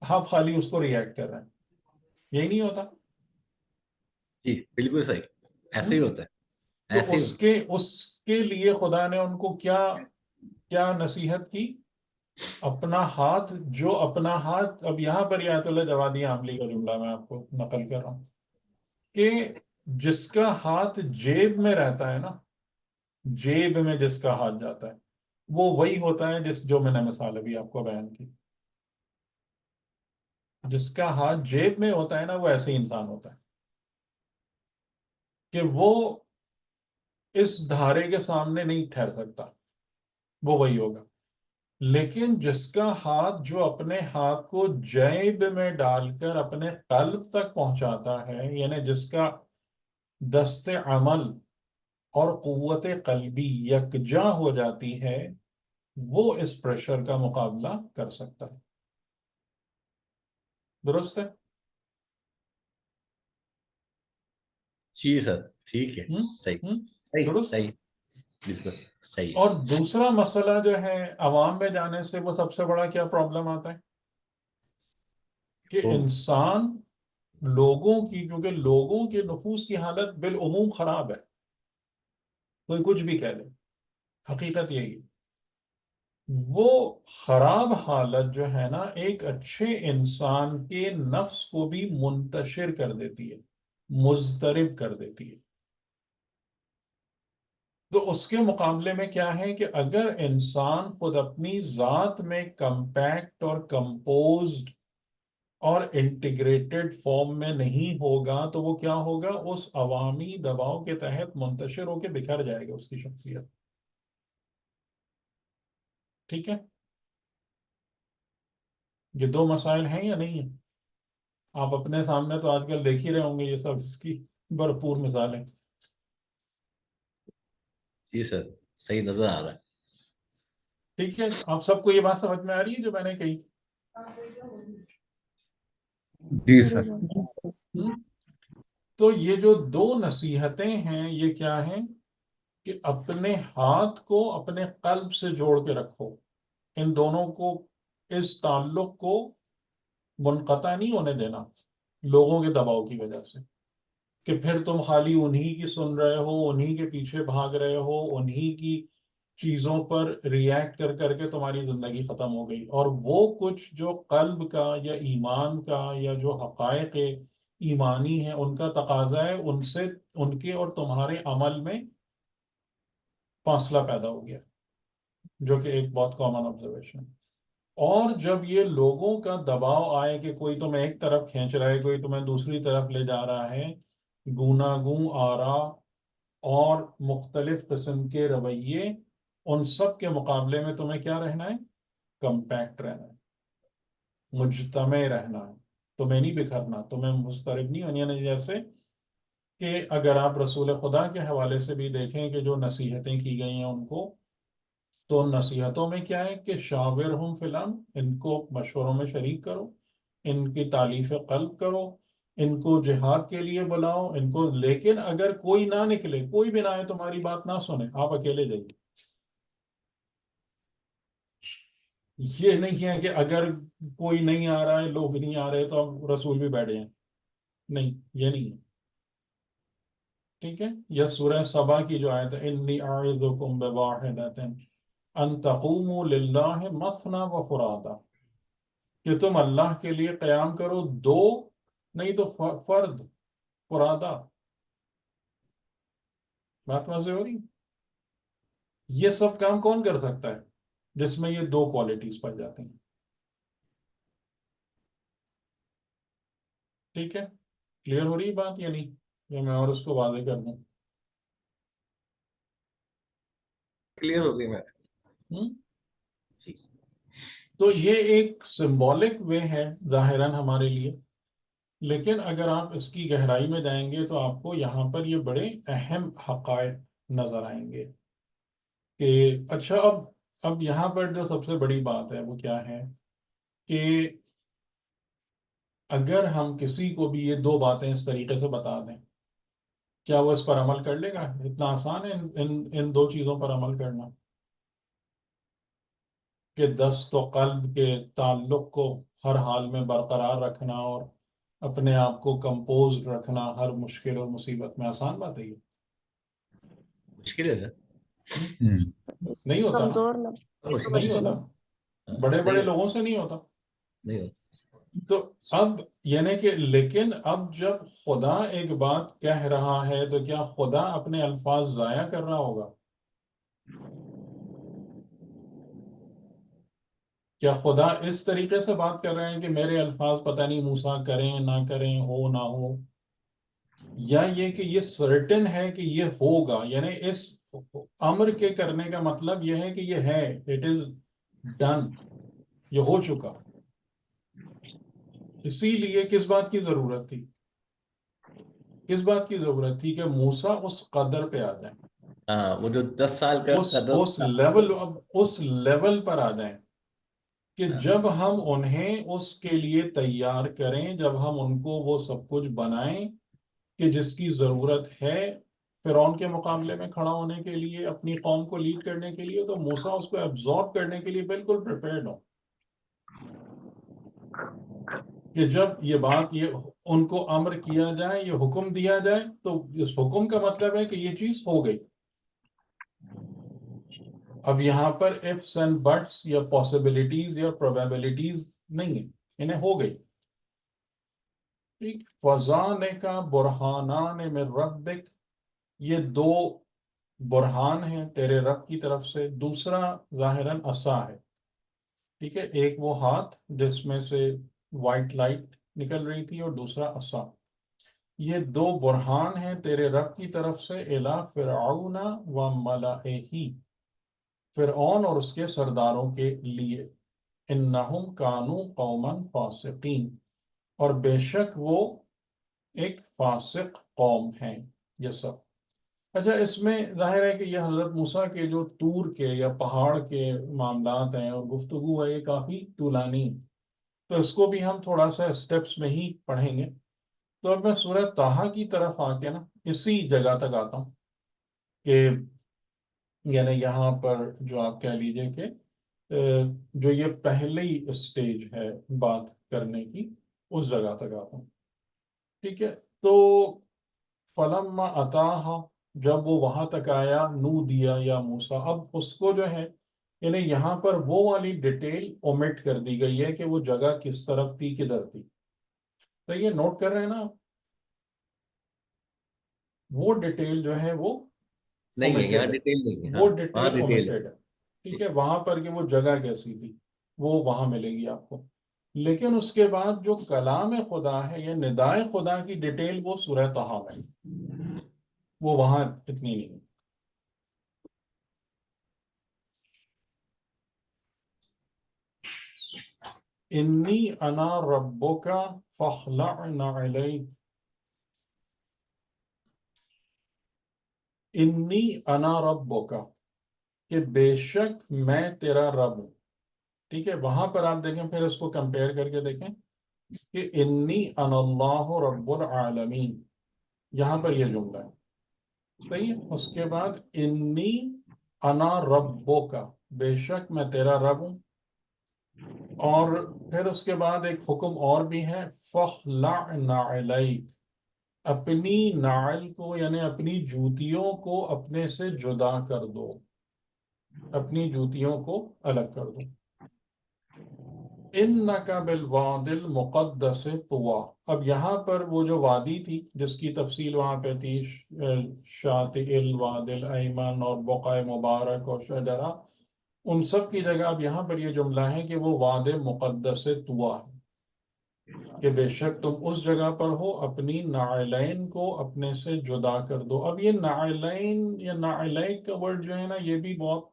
آپ خالی اس کو ری ایکٹ کر رہے ہیں. یہی نہیں ہوتا؟ جی بالکل صحیح. ایسے ہی ہوتا ہے، تو ایسے ہی ہوتا اس کے لیے خدا نے ان کو کیا نصیحت کی؟ اپنا ہاتھ اب یہاں پر یہ آیت اللہ جوادی عاملی کا جملہ میں آپ کو نقل کر رہا ہوں کہ جس کا ہاتھ جیب میں رہتا ہے نا، جیب میں جس کا ہاتھ جاتا ہے وہ وہی ہوتا ہے جو میں نے مثال ابھی آپ کو بیان کی. جس کا ہاتھ جیب میں ہوتا ہے نا وہ ایسے ہی انسان ہوتا ہے کہ وہ اس دھارے کے سامنے نہیں ٹھہر سکتا، وہ وہی ہوگا. لیکن جس کا ہاتھ جو اپنے ہاتھ کو جیب میں ڈال کر اپنے قلب تک پہنچاتا ہے، یعنی جس کا دست عمل اور قوت قلبی یکجا ہو جاتی ہے، وہ اس پریشر کا مقابلہ کر سکتا ہے. درست ہے؟ جی سر، ٹھیک ہے، ہم؟ صحیح ہم؟ صحیح درست. صحیح، بالکل صحیح. اور دوسرا مسئلہ جو ہے عوام میں جانے سے، وہ سب سے بڑا کیا پرابلم آتا ہے کہ تو انسان کیونکہ لوگوں کے نفوس کی حالت بالعموم خراب ہے، کوئی کچھ بھی کہہ لے، حقیقت یہی ہے. وہ خراب حالت جو ہے نا ایک اچھے انسان کے نفس کو بھی منتشر کر دیتی ہے، مضطرب کر دیتی ہے. تو اس کے مقابلے میں کیا ہے کہ اگر انسان خود اپنی ذات میں کمپیکٹ اور کمپوزڈ اور انٹیگریٹڈ فارم میں نہیں ہوگا تو وہ کیا ہوگا؟ اس عوامی دباؤ کے تحت منتشر ہو کے بکھر جائے گا اس کی شخصیت. ٹھیک ہے؟ یہ دو مسائل ہیں یا نہیں ہیں؟ آپ اپنے سامنے تو آج کل دیکھ ہی رہے ہوں گے، یہ سب اس کی بھرپور مثالیں. جی سر، صحیح نظر آ رہا ہے. ٹھیک ہے، آپ سب کو یہ بات سمجھ میں آ رہی ہے جو میں نے کہی؟ جی جی سر. سر. ہم؟ تو یہ جو دو نصیحتیں ہیں یہ کیا ہیں کہ اپنے ہاتھ کو اپنے قلب سے جوڑ کے رکھو. ان دونوں کو، اس تعلق کو منقطع نہیں ہونے دینا لوگوں کے دباؤ کی وجہ سے، کہ پھر تم خالی انہی کی سن رہے ہو، انہی کے پیچھے بھاگ رہے ہو، انہی کی چیزوں پر ریئیکٹ کر کر کے تمہاری زندگی ختم ہو گئی. اور وہ کچھ جو قلب کا یا ایمان کا یا جو حقائق ایمانی ہے ان کا تقاضا ہے، ان کے اور تمہارے عمل میں فاصلہ پیدا ہو گیا، جو کہ ایک بہت کامن آبزرویشن ہے. اور جب یہ لوگوں کا دباؤ آئے کہ کوئی تمہیں ایک طرف کھینچ رہا ہے، کوئی تمہیں دوسری طرف لے جا رہا ہے، گوناگوں آرا اور مختلف قسم کے رویے، ان سب کے مقابلے میں تمہیں کیا رہنا ہے؟ کمپیکٹ رہنا ہے، مجتمع رہنا ہے. تمہیں نہیں بکھرنا، تمہیں مضطرب نہیں ہونی. یعنی جیسے کہ اگر آپ رسول خدا کے حوالے سے بھی دیکھیں کہ جو نصیحتیں کی گئی ہیں ان کو، تو ان نصیحتوں میں کیا ہے کہ شاورہم فی الامر، ان کو مشوروں میں شریک کرو، ان کی تالیف قلب کرو، ان کو جہاد کے لیے بلاؤ، ان کو. لیکن اگر کوئی نہ نکلے، کوئی بھی نہ آئے، تمہاری بات نہ سنے، آپ اکیلے جائیے. یہ نہیں ہے کہ اگر کوئی نہیں آ رہا ہے، لوگ نہیں آ رہے تو اب رسول بھی بیٹھ جائیں. نہیں، یہ نہیں ہے. ٹھیک ہے؟ یہ سورہ سبا کی جو آیت ہے، انی اعوذکم بواحدۃ ان تقوموا للہ مثنی و فرادا، کہ تم اللہ کے لیے قیام کرو دو نہیں تو فرد، فرادا. بات واضح ہو رہی؟ یہ سب کام کون کر سکتا ہے جس میں یہ دو کوالٹیز پائی جاتی ہیں؟ ٹھیک ہے؟ کلیئر ہو رہی بات یا نہیں؟ یا میں اور اس کو واضح کر دوں؟ کلیئر ہو گئی میں. ہم؟ جی. تو یہ ایک سمبولک وے ہے ظاہراً ہمارے لیے، لیکن اگر آپ اس کی گہرائی میں جائیں گے تو آپ کو یہاں پر یہ بڑے اہم حقائق نظر آئیں گے کہ اچھا، اب یہاں پر جو سب سے بڑی بات ہے وہ کیا ہے کہ اگر ہم کسی کو بھی یہ دو باتیں اس طریقے سے بتا دیں، کیا وہ اس پر عمل کر لے گا؟ اتنا آسان ہے ان دو چیزوں پر عمل کرنا کہ دست و قلب کے تعلق کو ہر حال میں برقرار رکھنا اور اپنے آپ کو کمپوز رکھنا ہر مشکل اور مصیبت میں آسان بات ہے یہ؟ مشکل ہے نہیں ہوتا نا، کمزور نہ مشکل نہیں مشکل ہوتا، ہے۔ بڑے نہیں بڑے لوگوں سے نہیں ہوتا۔ نہیں ہوتا۔ تو اب یعنی کہ لیکن اب جب خدا ایک بات کہہ رہا ہے تو کیا خدا اپنے الفاظ ضائع کر رہا ہوگا؟ کیا خدا اس طریقے سے بات کر رہے ہیں کہ میرے الفاظ پتہ نہیں موسیٰ کریں نہ کریں، ہو نہ ہو، یا یہ کہ یہ سرٹن ہے کہ یہ ہوگا؟ یعنی اس امر کے کرنے کا مطلب یہ ہے کہ یہ ہے، اٹ از ڈن، یہ ہو چکا۔ اسی لیے کس بات کی ضرورت تھی؟ کس بات کی ضرورت تھی کہ موسیٰ اس قدر پہ آ جائیں، ہاں، وہ جو 10 سال کا قدر اس تھا، لیول، اب اس لیول پر آ جائیں کہ ہاں، جب ہم انہیں اس کے لیے تیار کریں، جب ہم ان کو وہ سب کچھ بنائیں کہ جس کی ضرورت ہے فرعون کے مقابلے میں کھڑا ہونے کے لیے، اپنی قوم کو لیڈ کرنے کے لیے، تو موسیٰ اس کو ایبزارب کرنے کے لیے بالکل پریپیئرڈ ہو کہ جب یہ بات، یہ ان کو امر کیا جائے، یہ حکم دیا جائے، تو اس حکم کا مطلب ہے کہ یہ چیز ہو گئی۔ اب یہاں پر ifs and buts یا possibilities یا probabilities نہیں ہیں، انہیں ہو گئی۔ ٹھیک، فَذَانِكَ بُرْحَانَانِ مِن رَبِّكَ، یہ دو برہان ہیں تیرے رب کی طرف سے۔ دوسرا ظاہراً عصا ہے، ٹھیک ہے، ایک وہ ہاتھ جس میں سے وائٹ لائٹ نکل رہی تھی، اور دوسرا عصا۔ یہ دو برہان ہیں تیرے رب کی طرف سے، الی فرعون و ملئہ، فرعون اور اس کے سرداروں کے لیے، انہم کانوا قوما فاسقین، اور بے شک وہ ایک فاسق قوم ہیں یہ سب۔ اچھا، اس میں ظاہر ہے کہ یہ حضرت موسیٰ کے جو طور کے یا پہاڑ کے معاملات ہیں اور گفتگو ہے، یہ کافی طولانی، تو اس کو بھی ہم تھوڑا سا اسٹیپس میں ہی پڑھیں گے۔ تو اب میں سورہ طٰہٰ کی طرف آ کے نا اسی جگہ تک آتا ہوں کہ یعنی یہاں پر جو آپ کہہ لیجئے کہ جو یہ پہلی اسٹیج ہے بات کرنے کی، اس جگہ تک آتا ہوں، ٹھیک ہے۔ تو فلما اتاہا، جب وہ وہاں تک آیا، نو دیا یا موسیٰ، اب اس کو جو ہے یعنی یہاں پر وہ والی ڈیٹیل اومٹ کر دی گئی ہے کہ وہ جگہ کس طرف تھی، کدھر تھی۔ تو یہ نوٹ کر رہے ہیں نا، وہ ڈیٹیل جو ہے وہ نہیں ہے، یہاں omitted ہے، ڈیٹیل نہیں ہے، وہ ہاں وہاں ڈیٹیل ڈیٹیل ہے۔ omitted ہے، ٹھیک ہے، وہاں پر کہ وہ جگہ کیسی تھی وہ وہاں ملے گی آپ کو۔ لیکن اس کے بعد جو کلام خدا ہے یا ندائے خدا کی ڈیٹیل، وہ سورہ طٰہٰ میں ہے، وہ وہاں اتنی نہیں ہے۔ انی انا ربک فاخلع نعلیک، انی انا ربک، کہ بے شک میں تیرا رب ہوں، ٹھیک ہے۔ وہاں پر آپ دیکھیں، پھر اس کو کمپیئر کر کے دیکھیں کہ انی انا اللہ رب العالمین، یہاں پر یہ جملہ ہے، صحیح ہے۔ اس کے بعد انی انا ربک، بے شک میں تیرا رب ہوں، اور پھر اس کے بعد ایک حکم اور بھی ہے، فاخلع نعلیک، اپنی نعل کو یعنی اپنی جوتیوں کو اپنے سے جدا کر دو، اپنی جوتیوں کو الگ کر دو۔ انک بالواد المقدس طویٰ، اب یہاں پر وہ جو وادی تھی جس کی تفصیل وہاں پہ تھی، شاطئ الواد الایمن اور بقع مبارک اور شجرہ، ان سب کی جگہ اب یہاں پر یہ جملہ ہے کہ وہ واد مقدس طویٰ ہے، کہ بے شک تم اس جگہ پر ہو، اپنی نعلین کو اپنے سے جدا کر دو۔ اب یہ نعلین یا نعلیک کا ورڈ جو ہے نا، یہ بھی بہت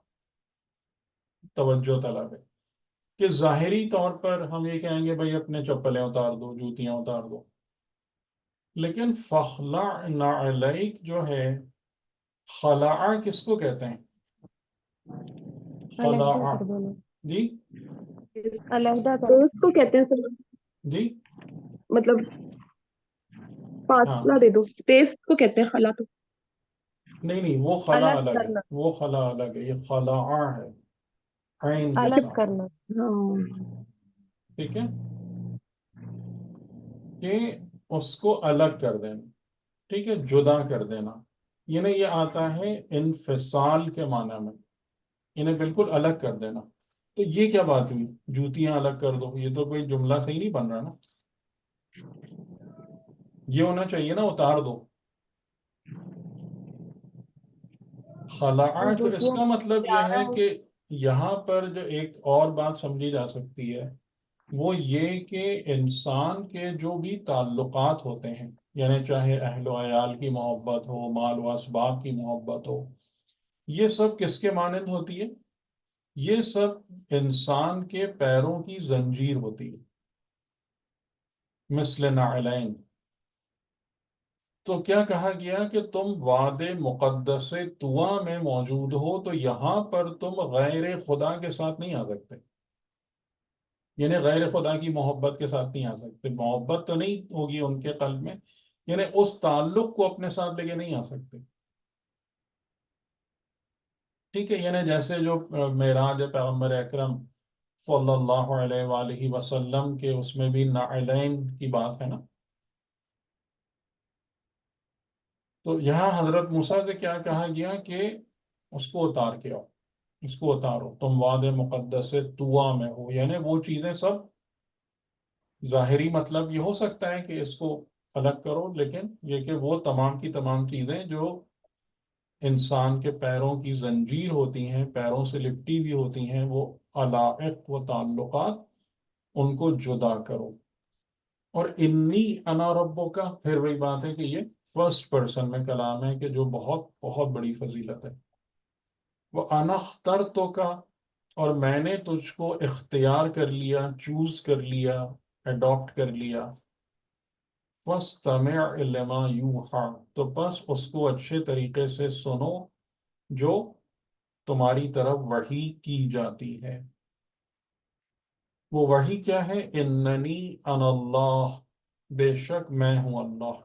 توجہ طلب ہے، کہ ظاہری طور پر ہم یہ کہیں گے بھائی اپنے چپلیں اتار دو، جوتیاں اتار دو، لیکن فخلع نعلیک جو ہے، خلع کس کو کہتے ہیں؟ علیحدہ خلع، کر دینا، جی علیحدہ کر تو اس کو کہتے ہیں سر، جی، مطلب ہاں، فاصلہ دے دو، اسپیس کو کہتے ہیں خلا تو۔ نہیں وہ خلا الگ الگ ہے، کرنا، وہ خلا الگ ہے، یہ خلع ہے عین کے الگ ساتھ، کرنا۔ ہاں، ٹھیک ہے۔ کہ اس کو الگ کر دینا، ٹھیک ہے، جدا کر دینا، یعنی یہ آتا ہے انفصال کے معنی میں، انہیں بالکل الگ کر دینا۔ تو یہ کیا بات ہوئی، جوتیاں الگ کر دو، یہ تو کوئی جملہ صحیح نہیں بن رہا نا، یہ ہونا چاہیے نا اتار دو۔ خلع، تو اس جوتیاں کا مطلب یہ زیادہ ہے ہو، کہ یہاں پر جو ایک اور بات سمجھی جا سکتی ہے وہ یہ کہ انسان کے جو بھی تعلقات ہوتے ہیں، یعنی چاہے اہل و عیال کی محبت ہو، مال و اسباب کی محبت ہو، یہ سب کس کے مانند ہوتی ہے؟ یہ سب انسان کے پیروں کی زنجیر ہوتی ہے، مثل نعلین۔ تو کیا کہا گیا کہ تم واد مقدس طوا میں موجود ہو تو یہاں پر تم غیر خدا کے ساتھ نہیں آ سکتے، یعنی غیر خدا کی محبت کے ساتھ نہیں آ سکتے، محبت تو نہیں ہوگی ان کے قلب میں، یعنی اس تعلق کو اپنے ساتھ لے کے نہیں آ سکتے، ٹھیک ہے، یعنی جیسے جو معراج پیغمبر اکرم صلی اللہ علیہ وآلہ وسلم کے اس میں بھی نعلین کی بات ہے نا، تو یہاں حضرت موسیٰ سے کیا کہا گیا کہ اس کو اتار کے آؤ، اس کو اتارو، تم واد مقدس طوا میں ہو، یعنی وہ چیزیں سب ظاہری مطلب یہ ہو سکتا ہے کہ اس کو الگ کرو، لیکن یہ کہ وہ تمام کی تمام چیزیں جو انسان کے پیروں کی زنجیر ہوتی ہیں، پیروں سے لپٹی بھی ہوتی ہیں، وہ علائق و تعلقات، ان کو جدا کرو۔ اور انی انا ربو کا پھر وہی بات ہے کہ یہ فرسٹ پرسن میں کلام ہے کہ جو بہت بہت بڑی فضیلت ہے۔ وہ انا اخترتو کا، اور میں نے تجھ کو اختیار کر لیا، چوز کر لیا، اڈاپٹ کر لیا۔ فَاسْتَمِعْ لِمَا يُوحَىٰ، تو بس اس کو اچھے طریقے سے سنو جو تمہاری طرف وحی کی جاتی ہے۔ وہ وحی کیا ہے؟ اننی انا اللہ، بے شک میں ہوں اللہ،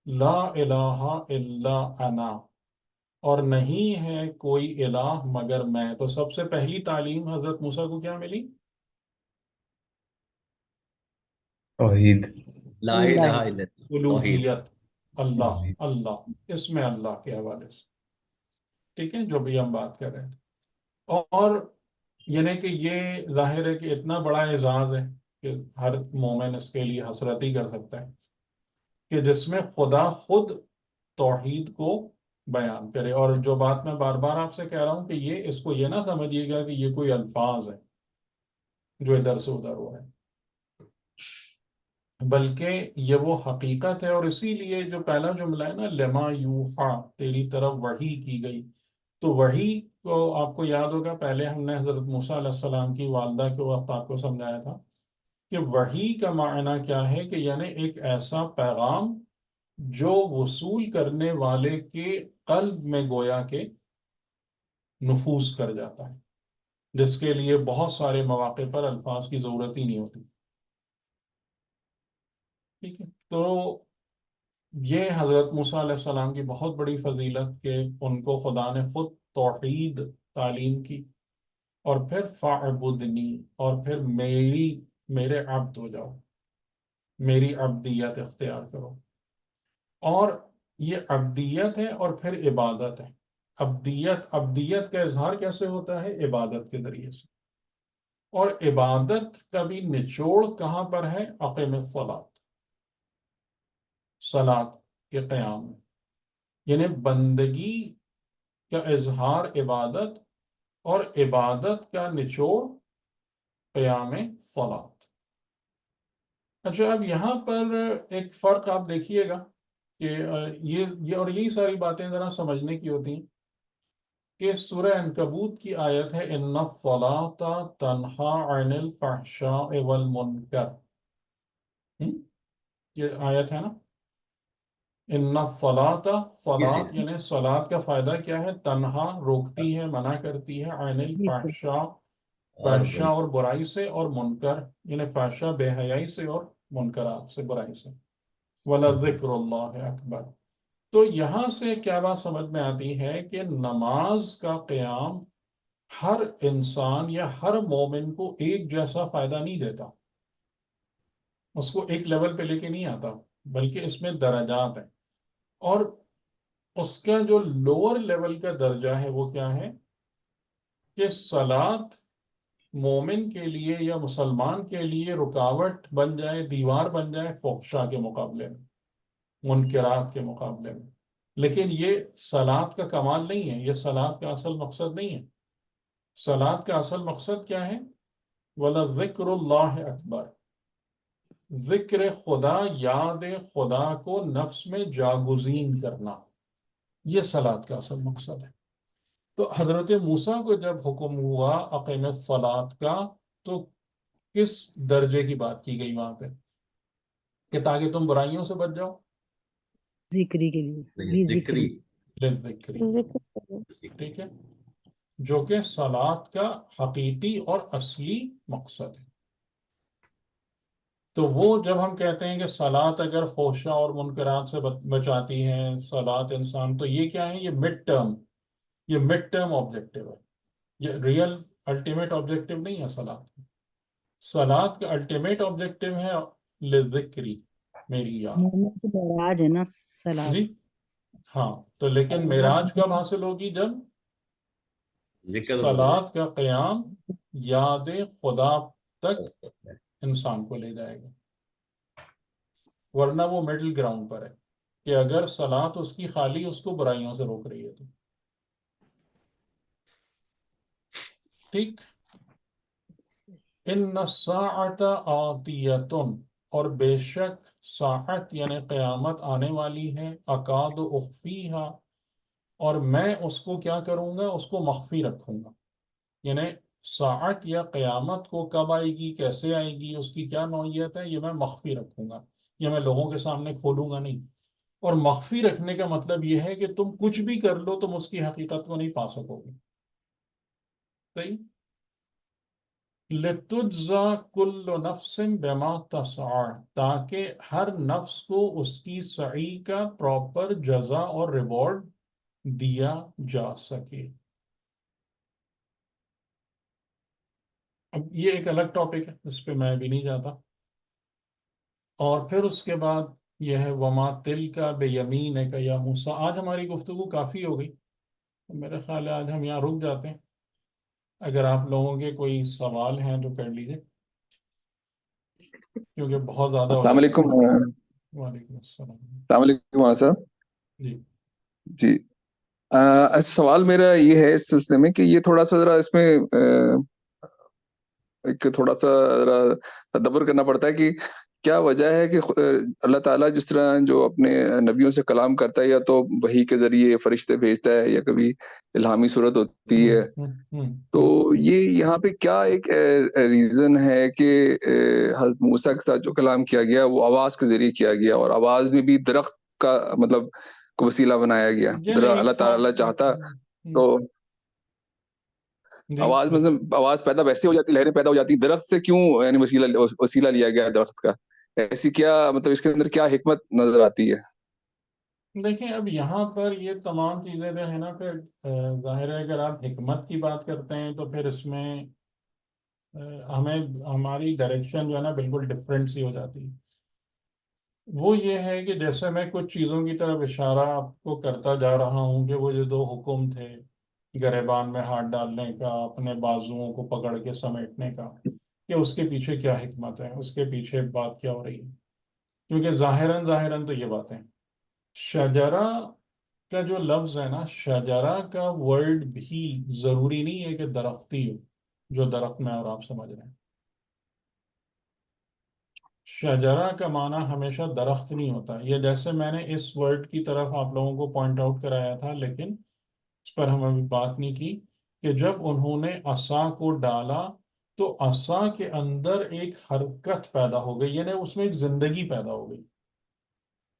لا الہ الا انا، اور نہیں ہے کوئی الہ مگر میں۔ تو سب سے پہلی تعلیم حضرت موسیٰ کو کیا ملی؟ توحید۔ لا الہ الا اللہ، توحید۔ الوہیت، اللہ، اللہ، اس میں اللہ کے حوالے سے، ٹھیک ہے، جو بھی ہم بات کر رہے تھے۔ اور یعنی کہ یہ ظاہر ہے کہ اتنا بڑا اعزاز ہے کہ ہر مومن اس کے لیے حسرت ہی کر سکتا ہے کہ جس میں خدا خود توحید کو بیان کرے۔ اور جو بات میں بار بار آپ سے کہہ رہا ہوں کہ یہ اس کو یہ نہ سمجھیے گا کہ یہ کوئی الفاظ ہے جو ادھر سے ادھر ہو رہے ہیں، بلکہ یہ وہ حقیقت ہے۔ اور اسی لیے جو پہلا جملہ ہے نا، لما یوحا، تیری طرف وحی کی گئی، تو وحی کو آپ کو یاد ہوگا پہلے ہم نے حضرت موسیٰ علیہ السلام کی والدہ کے وقت آپ کو سمجھایا تھا کہ وحی کا معنی کیا ہے، کہ یعنی ایک ایسا پیغام جو وصول کرنے والے کے قلب میں گویا کہ نفوذ کر جاتا ہے، جس کے لیے بہت سارے مواقع پر الفاظ کی ضرورت ہی نہیں ہوتی، ٹھیک ہے۔ تو یہ حضرت موسیٰ علیہ السلام کی بہت بڑی فضیلت کہ ان کو خدا نے خود توحید تعلیم کی، اور پھر فاعبدنی، اور پھر میرے عبد ہو جاؤ، میری عبدیت اختیار کرو۔ اور یہ عبدیت ہے اور پھر عبادت ہے۔ عبدیت کا اظہار کیسے ہوتا ہے؟ عبادت کے ذریعے سے۔ اور عبادت کا بھی نچوڑ کہاں پر ہے؟ اقیم الصلاۃ، صلاۃ کے قیام میں، یعنی بندگی کا اظہار عبادت، اور عبادت کا نچوڑ قیام صلاۃ۔ اچھا، اب یہاں پر ایک فرق آپ دیکھیے گا کہ یہ اور یہی ساری باتیں ذرا سمجھنے کی ہوتی ہیں کہ سورہ عنکبوت کی آیت ہے ان الصلاۃ تنہا عن الفحشاء والمنکر، یہ آیت ہے نا، ان الصلاۃ، اسی صلاۃ یعنی صلاۃ کا فائدہ کیا ہے؟ تنہا، روکتی ہے، منع کرتی ہے، عن جی سر۔ الفحشاء، اور فحشاء اور برائی سے، اور منکر یعنی فحشاء بے حیائی سے، اور منکرات سے، برائی سے۔ وَلَذِكْرُ اللَّهِ أَكْبَرُ۔ تو یہاں سے کیا بات سمجھ میں آتی ہے کہ نماز کا قیام ہر انسان یا ہر مومن کو ایک جیسا فائدہ نہیں دیتا، اس کو ایک لیول پہ لے کے نہیں آتا، بلکہ اس میں درجات ہیں، اور اس کا جو لوور لیول کا درجہ ہے وہ کیا ہے کہ صلاۃ مومن کے لیے یا مسلمان کے لیے رکاوٹ بن جائے، دیوار بن جائے فحشاء کے مقابلے میں، منکرات کے مقابلے میں. لیکن یہ صلاۃ کا کمال نہیں ہے، یہ صلاۃ کا اصل مقصد نہیں ہے. صلاۃ کا اصل مقصد کیا ہے؟ وَلَذِكْرُ اللَّهِ اکبر، ذکر خدا، یاد خدا کو نفس میں جاگزین کرنا، یہ صلاۃ کا اصل مقصد ہے. تو حضرت موسیٰ کو جب حکم ہوا اقیم الصلاۃ کا، تو کس درجے کی بات کی گئی وہاں پہ؟ کہ تاکہ تم برائیوں سے بچ جاؤ، ذکری کے لیے بھی ذکری للذکری، ذکر کریں۔ ٹھیک ہے، جو کہ صلاۃ کا حقیقی اور اصلی مقصد ہے. تو وہ جب ہم کہتے ہیں کہ صلاۃ اگر فحشاء اور منکرات سے بچاتی ہے صلاۃ انسان، تو یہ کیا ہے؟ یہ مڈ ٹرم آبجیکٹو ہے، یہ ریئل الٹیمیٹ آبجیکٹو نہیں ہے صلاۃ کا. صلاۃ کا الٹیمیٹ آبجیکٹو ہے لذکری، میری یاد. مومن کی معراج ہے نا صلاۃ. جی ہاں، تو لیکن معراج کب حاصل ہوگی؟ جب ذکر صلاۃ کا قیام یاد خدا تک انسان کو لے جائے گا. ورنہ وہ مڈل گراؤنڈ پر ہے کہ اگر صلاۃ اس کی خالی اس کو برائیوں سے روک رہی ہے تو ٹھیک. ان الساعۃ آتیۃ، اور بے شک ساعت یعنی قیامت آنے والی ہے، اکاد اخفیہا، اور میں اس کو کیا کروں گا؟ اس کو مخفی رکھوں گا. یعنی ساعت یا قیامت کو کب آئے گی، کیسے آئے گی، اس کی کیا نوعیت ہے، یہ میں مخفی رکھوں گا، یہ میں لوگوں کے سامنے کھولوں گا نہیں. اور مخفی رکھنے کا مطلب یہ ہے کہ تم کچھ بھی کر لو تم اس کی حقیقت کو نہیں پا سکو گے. صحیح. لِتُجْزَى كُلُّ نَفْسٍ بِمَا تَسْعَىٰ، تاکہ ہر نفس کو اس کی سعی کا پراپر جزا اور ریوارڈ دیا جا سکے. اب یہ ایک الگ ٹاپک ہے، اس پہ میں بھی نہیں جاتا. اور پھر اس کے بعد یہ ہے وما تلک بیمینک یا موسیٰ. آج ہماری گفتگو کافی ہو گئی، میرے خیال ہے آج ہم یہاں رک جاتے ہیں. اگر آپ لوگوں کے کوئی سوال ہیں تو کر لیجیے، کیونکہ بہت زیادہ ہو السلام جائے علیکم. گا. وعلیکم السلام. السلام علیکم مولانا صاحب. جی جی سوال میرا یہ ہے اس سلسلے میں کہ یہ تھوڑا سا ذرا اس میں ایک تھوڑا سا ذرا تدبر کرنا پڑتا ہے کہ کیا وجہ ہے کہ اللہ تعالیٰ جس طرح جو اپنے نبیوں سے کلام کرتا ہے، یا تو وحی کے ذریعے فرشتے بھیجتا ہے، یا کبھی الہامی صورت ہوتی ہے، تو یہ یہاں پہ کیا ایک ریزن ہے کہ حضرت موسیٰ کے ساتھ جو کلام کیا گیا وہ آواز کے ذریعے کیا گیا، اور آواز میں بھی درخت کا مطلب کو وسیلہ بنایا گیا؟ اللہ تعالیٰ چاہتا تو آواز مطلب آواز پیدا ویسے ہو جاتی، لہریں پیدا ہو جاتی، درخت سے کیوں یعنی وسیلہ لیا گیا درخت کا؟ ایسی کیا مطلب اس کے اندر کیا حکمت نظر آتی ہے؟ دیکھیں، اب یہاں پر یہ تمام چیزیں جو ہے نا، پھر ظاہر ہے اگر آپ حکمت کی بات کرتے ہیں تو پھر اس میں ہماری ڈائریکشن جو ہے نا بالکل ڈفرینٹ سی ہو جاتی ہے. وہ یہ ہے کہ جیسے میں کچھ چیزوں کی طرف اشارہ آپ کو کرتا جا رہا ہوں کہ وہ جو 2 حکم تھے، گریبان میں ہاتھ ڈالنے کا، اپنے بازوؤں کو پکڑ کے سمیٹنے کا، کہ اس کے پیچھے کیا حکمت ہے، اس کے پیچھے بات کیا ہو رہی ہے. کیونکہ ظاہراً تو یہ باتیں، شجرہ کا جو لفظ ہے نا، شجرہ کا ورڈ بھی ضروری نہیں ہے کہ درختی ہو، جو درخت میں اور آپ سمجھ رہے ہیں. شجرہ کا معنی ہمیشہ درخت نہیں ہوتا. یہ جیسے میں نے اس ورڈ کی طرف آپ لوگوں کو پوائنٹ آؤٹ کرایا تھا، لیکن اس پر ہم ابھی بات نہیں کی، کہ جب انہوں نے عصا کو ڈالا تو عصا کے اندر ایک حرکت پیدا ہو گئی، یعنی اس میں ایک زندگی پیدا ہو گئی.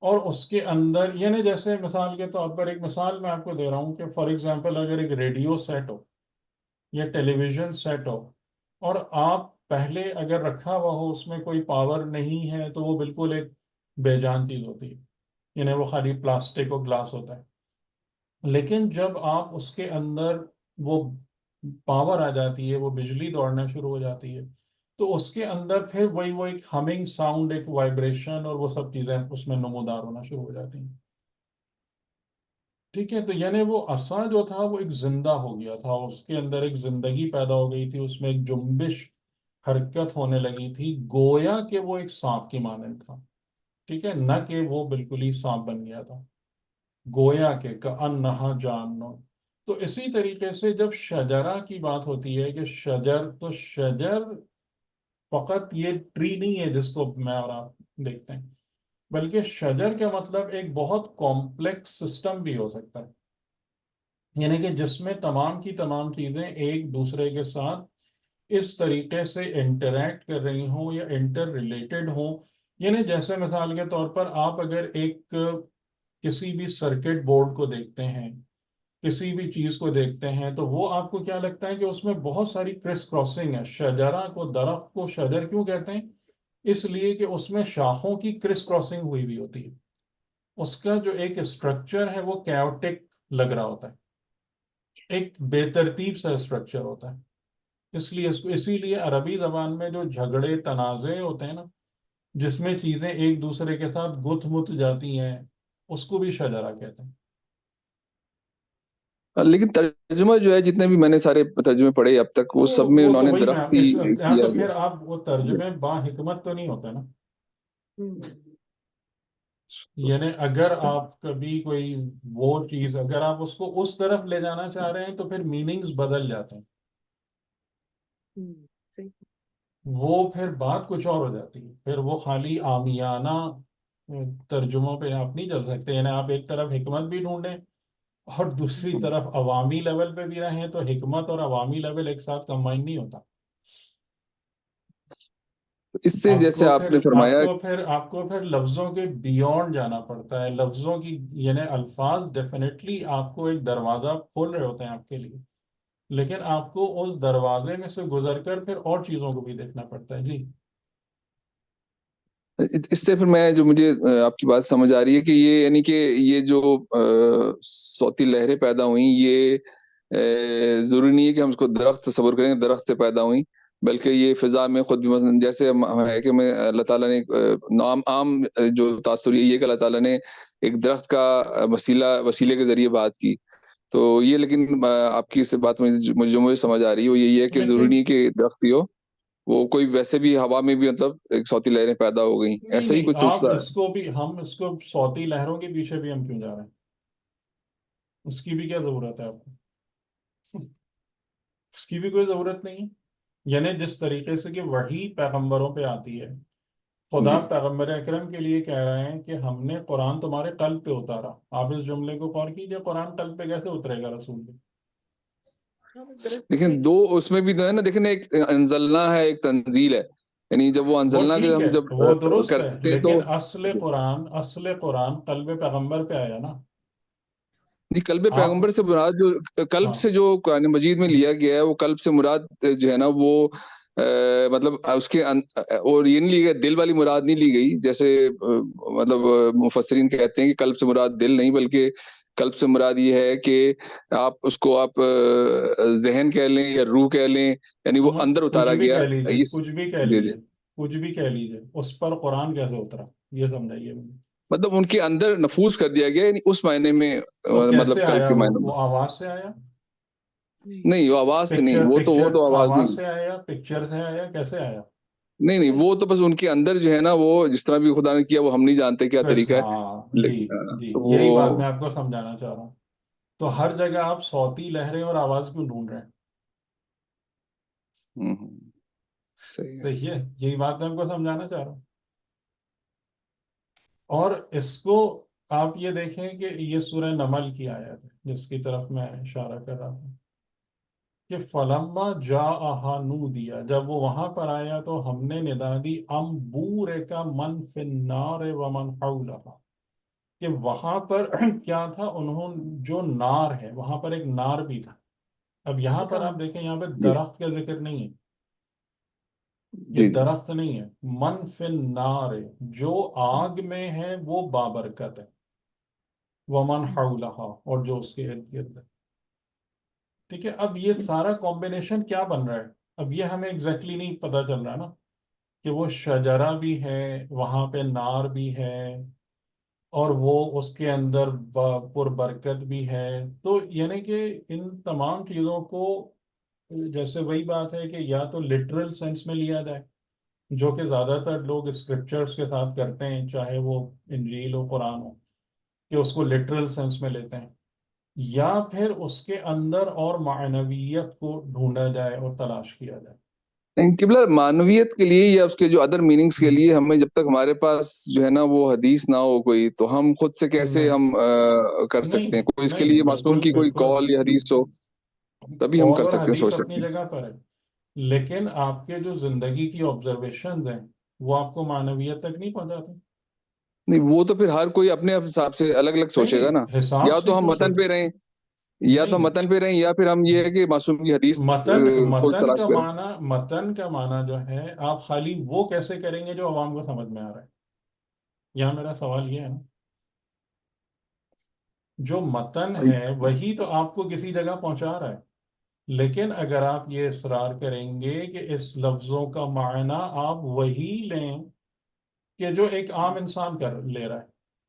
اور اس کے اندر یعنی جیسے مثال کے طور پر ایک مثال میں آپ کو دے رہا ہوں کہ فار ایگزامپل اگر ایک ریڈیو سیٹ ہو یا ٹیلی ویژن سیٹ ہو، اور آپ پہلے اگر رکھا ہوا ہو اس میں کوئی پاور نہیں ہے، تو وہ بالکل ایک بے جان چیز ہوتی ہے، یعنی وہ خالی پلاسٹک اور گلاس ہوتا ہے. لیکن جب آپ اس کے اندر وہ پاور آ جاتی ہے، وہ بجلی دوڑنا شروع ہو جاتی ہے، تو اس کے اندر پھر وہ ایک ہمنگ ساؤنڈ، ایک وائبریشن اور وہ سب چیزیں اس میں نمودار ہونا شروع ہو جاتی ہیں. ٹھیک ہے، تو یعنی وہ عصا جو تھا وہ ایک زندہ ہو گیا تھا، اس کے اندر ایک زندگی پیدا ہو گئی تھی، اس میں ایک جنبش، حرکت ہونے لگی تھی، گویا کہ وہ ایک سانپ کی مانند تھا. ٹھیک ہے، نہ کہ وہ بالکل ہی سانپ بن گیا تھا، گویا کہ کأنہا جانو. تو اسی طریقے سے جب شجرہ کی بات ہوتی ہے کہ شجر، تو شجر فقط یہ ٹری نہیں ہے جس کو میں اور آپ دیکھتے ہیں، بلکہ شجر کا مطلب ایک بہت کمپلیکس سسٹم بھی ہو سکتا ہے. یعنی کہ جس میں تمام کی تمام چیزیں ایک دوسرے کے ساتھ اس طریقے سے انٹریکٹ کر رہی ہوں یا انٹر ریلیٹڈ ہوں. یعنی جیسے مثال کے طور پر آپ اگر ایک کسی بھی سرکٹ بورڈ کو دیکھتے ہیں، کسی بھی چیز کو دیکھتے ہیں، تو وہ آپ کو کیا لگتا ہے کہ اس میں بہت ساری کرس کراسنگ ہے. شجرہ کو، درخت کو شجر کیوں کہتے ہیں؟ اس لیے کہ اس میں شاخوں کی کرس کراسنگ ہوئی ہوئی ہوتی ہے. اس کا جو ایک اسٹرکچر ہے وہ کیوٹک لگ رہا ہوتا ہے، ایک بے ترتیب سا اسٹرکچر ہوتا ہے. اسی لیے عربی زبان میں جو جھگڑے، تنازع ہوتے ہیں نا، جس میں چیزیں ایک دوسرے کے ساتھ گتھ مت جاتی ہیں، اس کو بھی شجرہ کہتے ہیں. لیکن ترجمہ جو ہے، جتنے بھی میں نے سارے ترجمے پڑھے اب تک، وہ سب میں وہ انہوں تو نے وہی میں درخت ہی یہاں کیا تو گیا. پھر آپ وہ ترجمے با حکمت تو نہیں ہوتے نا. یعنی اگر آپ کبھی کوئی وہ چیز، اگر آپ اس کو اس طرف لے جانا چاہ رہے ہیں تو پھر میننگز بدل جاتے ہیں، وہ پھر بات کچھ اور ہو جاتی ہے. پھر وہ خالی عامیانہ ترجموں پہ آپ نہیں چل سکتے. یعنی آپ ایک طرف حکمت بھی ڈھونڈیں اور دوسری طرف عوامی لیول پہ بھی رہیں، تو حکمت اور عوامی لیول ایک ساتھ کمبائن نہیں ہوتا. اس سے جیسے آپ نے فرمایا، آپ کو پھر لفظوں کے بیونڈ جانا پڑتا ہے. لفظوں کی یعنی الفاظ ڈیفینیٹلی آپ کو ایک دروازہ کھول رہے ہوتے ہیں آپ کے لیے، لیکن آپ کو اس دروازے میں سے گزر کر پھر اور چیزوں کو بھی دیکھنا پڑتا ہے. جی اس سے پھر میں جو مجھے آپ کی بات سمجھ آ رہی ہے کہ یہ، یعنی کہ یہ جو صوتی لہریں پیدا ہوئیں، یہ ضروری نہیں ہے کہ ہم اس کو درخت تصور کریں، درخت سے پیدا ہوئیں، بلکہ یہ فضا میں خود بھی مثلا جیسے ہے کہ میں اللہ تعالیٰ نے عام جو تاثر یہ کہ اللہ تعالیٰ نے ایک درخت کا وسیلے کے ذریعے بات کی. تو یہ، لیکن آپ کی اس بات میں جو مجھے سمجھ آ رہی ہے وہ یہی ہے کہ ضروری نہیں ہے کہ درخت ہی ہو، وہ کوئی ویسے بھی ہوا میں بھی مطلب ایک صوتی لہریں پیدا ہو گئیں، ایسا ہی نہیں، کچھ آپ سلسلہ. اس کو بھی، ہم اس کو صوتی لہروں کے پیچھے بھی ہم کیوں جا رہے ہیں؟ اس کی بھی کیا ضرورت ہے آپ کو؟ اس کی بھی کوئی ضرورت نہیں ہے. یعنی جس طریقے سے کہ وحی پیغمبروں پہ آتی ہے، خدا جی پیغمبر اکرم کے لیے کہہ رہے ہیں کہ ہم نے قرآن تمہارے قلب پہ اتارا. آپ اس جملے کو غور کیجئے، قرآن قلب پہ کیسے اترے گا رسول کے؟ لیکن دو اس میں بھی تو ہے نا، دیکھیں ایک انزلنا ہے، ایک تنزیل ہے. یعنی جب وہ وہ انزلنا کے ٹھیک ہم ہے، جب وہ درست ہے، کرتے ہیں تو لیکن اصل قرآن قلب پیغمبر پہ آیا نا. جی، قلب آپ، پیغمبر سے مراد جو قلب ہاں، سے جو قرآن مجید میں لیا گیا ہے، وہ قلب سے مراد جو ہے نا، وہ مطلب اس کے اور یہ نہیں لی گئی، دل والی مراد نہیں لی گئی، جیسے مطلب مفسرین کہتے ہیں کہ قلب سے مراد دل نہیں، بلکہ قلب سے مراد یہ ہے کہ آپ اس کو آپ ذہن کہہ لیں یا روح کہہ لیں، یعنی وہ اندر کچھ اتارا بھی گیا. کہہ لیجئے، اس کچھ بھی کہہ جی جی، لیجئے، کچھ بھی کہہ لیجئے، اس پر قرآن کیسے اترا یہ سمجھائیے مجھے. مطلب ان کے اندر نفوذ کر دیا گیا، یعنی اس معنی میں، تو مطلب کیسے قلب آیا؟ کے معنی میں وہ آواز سے آیا؟ نہیں، وہ آواز سے نہیں، پکچر وہ پکچر تو آواز آواز نہیں. سے آیا، پکچر سے آیا، کیسے آیا؟ نہیں، وہ تو بس ان کے اندر جو ہے نا، وہ جس طرح بھی خدا نے کیا، وہ ہم نہیں جانتے کیا بس طریقہ ہے. ہاں جی، جی یہی بات میں وہ آپ کو سمجھانا چاہ رہا ہوں. تو ہر جگہ آپ صوتی لہریں اور آواز کیوں ڈھونڈ رہے ہیں؟ صحیح ہے. صحیح ہے، یہی بات میں آپ کو سمجھانا چاہ رہا ہوں. اور اس کو آپ یہ دیکھیں کہ یہ سورہ نمل کی آیت ہے جس کی طرف میں اشارہ کر رہا ہوں کہ فلما جاءہا نودیا، جب وہ وہاں پر آیا تو ہم نے ندا دی ام بورک من فی النار ومن حولہا، کہ وہاں پر کیا تھا، انہوں جو نار ہے، وہاں پر ایک نار بھی تھا. اب یہاں پر آپ دیکھیں، یہاں پہ جی درخت کا ذکر نہیں ہے، جی یہ جی. درخت نہیں ہے. من فی النار، جو آگ میں ہے وہ بابرکت ہے، ومن حولہا، اور جو اس کے ارد گرد ہے. ٹھیک ہے، اب یہ سارا کمبینیشن کیا بن رہا ہے؟ اب یہ ہمیں ایگزیکٹلی نہیں پتہ چل رہا نا کہ وہ شجرہ بھی ہے وہاں پہ، نار بھی ہے، اور وہ اس کے اندر پر برکت بھی ہے. تو یعنی کہ ان تمام چیزوں کو جیسے وہی بات ہے کہ یا تو لٹرل سینس میں لیا جائے، جو کہ زیادہ تر لوگ اسکرپچرس کے ساتھ کرتے ہیں، چاہے وہ انجیل ہو قرآن ہو، کہ اس کو لٹرل سینس میں لیتے ہیں، یا پھر اس کے اندر اور معنویت کو ڈھونڈا جائے اور تلاش کیا جائے. قبلہ معنویت کے لیے یا اس کے جو ادر میننگز کے لیے ہمیں جب تک ہمارے پاس جو ہے نا وہ حدیث نہ ہو کوئی، تو ہم خود سے کیسے نہیں ہم کر نہیں سکتے ہیں؟ کوئی اس کے نہیں، لیے معصوم بالکل کی کوئی بالکل. کال یا حدیث ہو تبھی ہم قول کر اور سکتے ہیں، حدیث سوچ اپنی سکتے ہیں. جگہ پر ہے، لیکن آپ کے جو زندگی کی آبزرویشنز ہیں وہ آپ کو معنویت تک نہیں پہنچاتے. نہیں، وہ تو پھر ہر کوئی اپنے حساب سے الگ الگ نہیں سوچے گا نا. نہیں، حساب یا سے تو ہم کیوں متن سوچ، پہ رہیں، یا تو نہیں، متن پہ رہیں، یا پھر ہم یہ ہے کہ معصوم کی حدیث متن کو متن تلاش کا کریں. معنی، متن کا معنی جو ہے آپ خالی وہ کیسے کریں گے جو عوام کو سمجھ میں آ رہا ہے. یہاں میرا سوال یہ ہے نا، جو متن ہے وہی تو آپ کو کسی جگہ پہنچا رہا ہے. لیکن اگر آپ یہ اصرار کریں گے کہ اس لفظوں کا معنی آپ وہی لیں کہ جو ایک عام انسان کر لے رہا ہے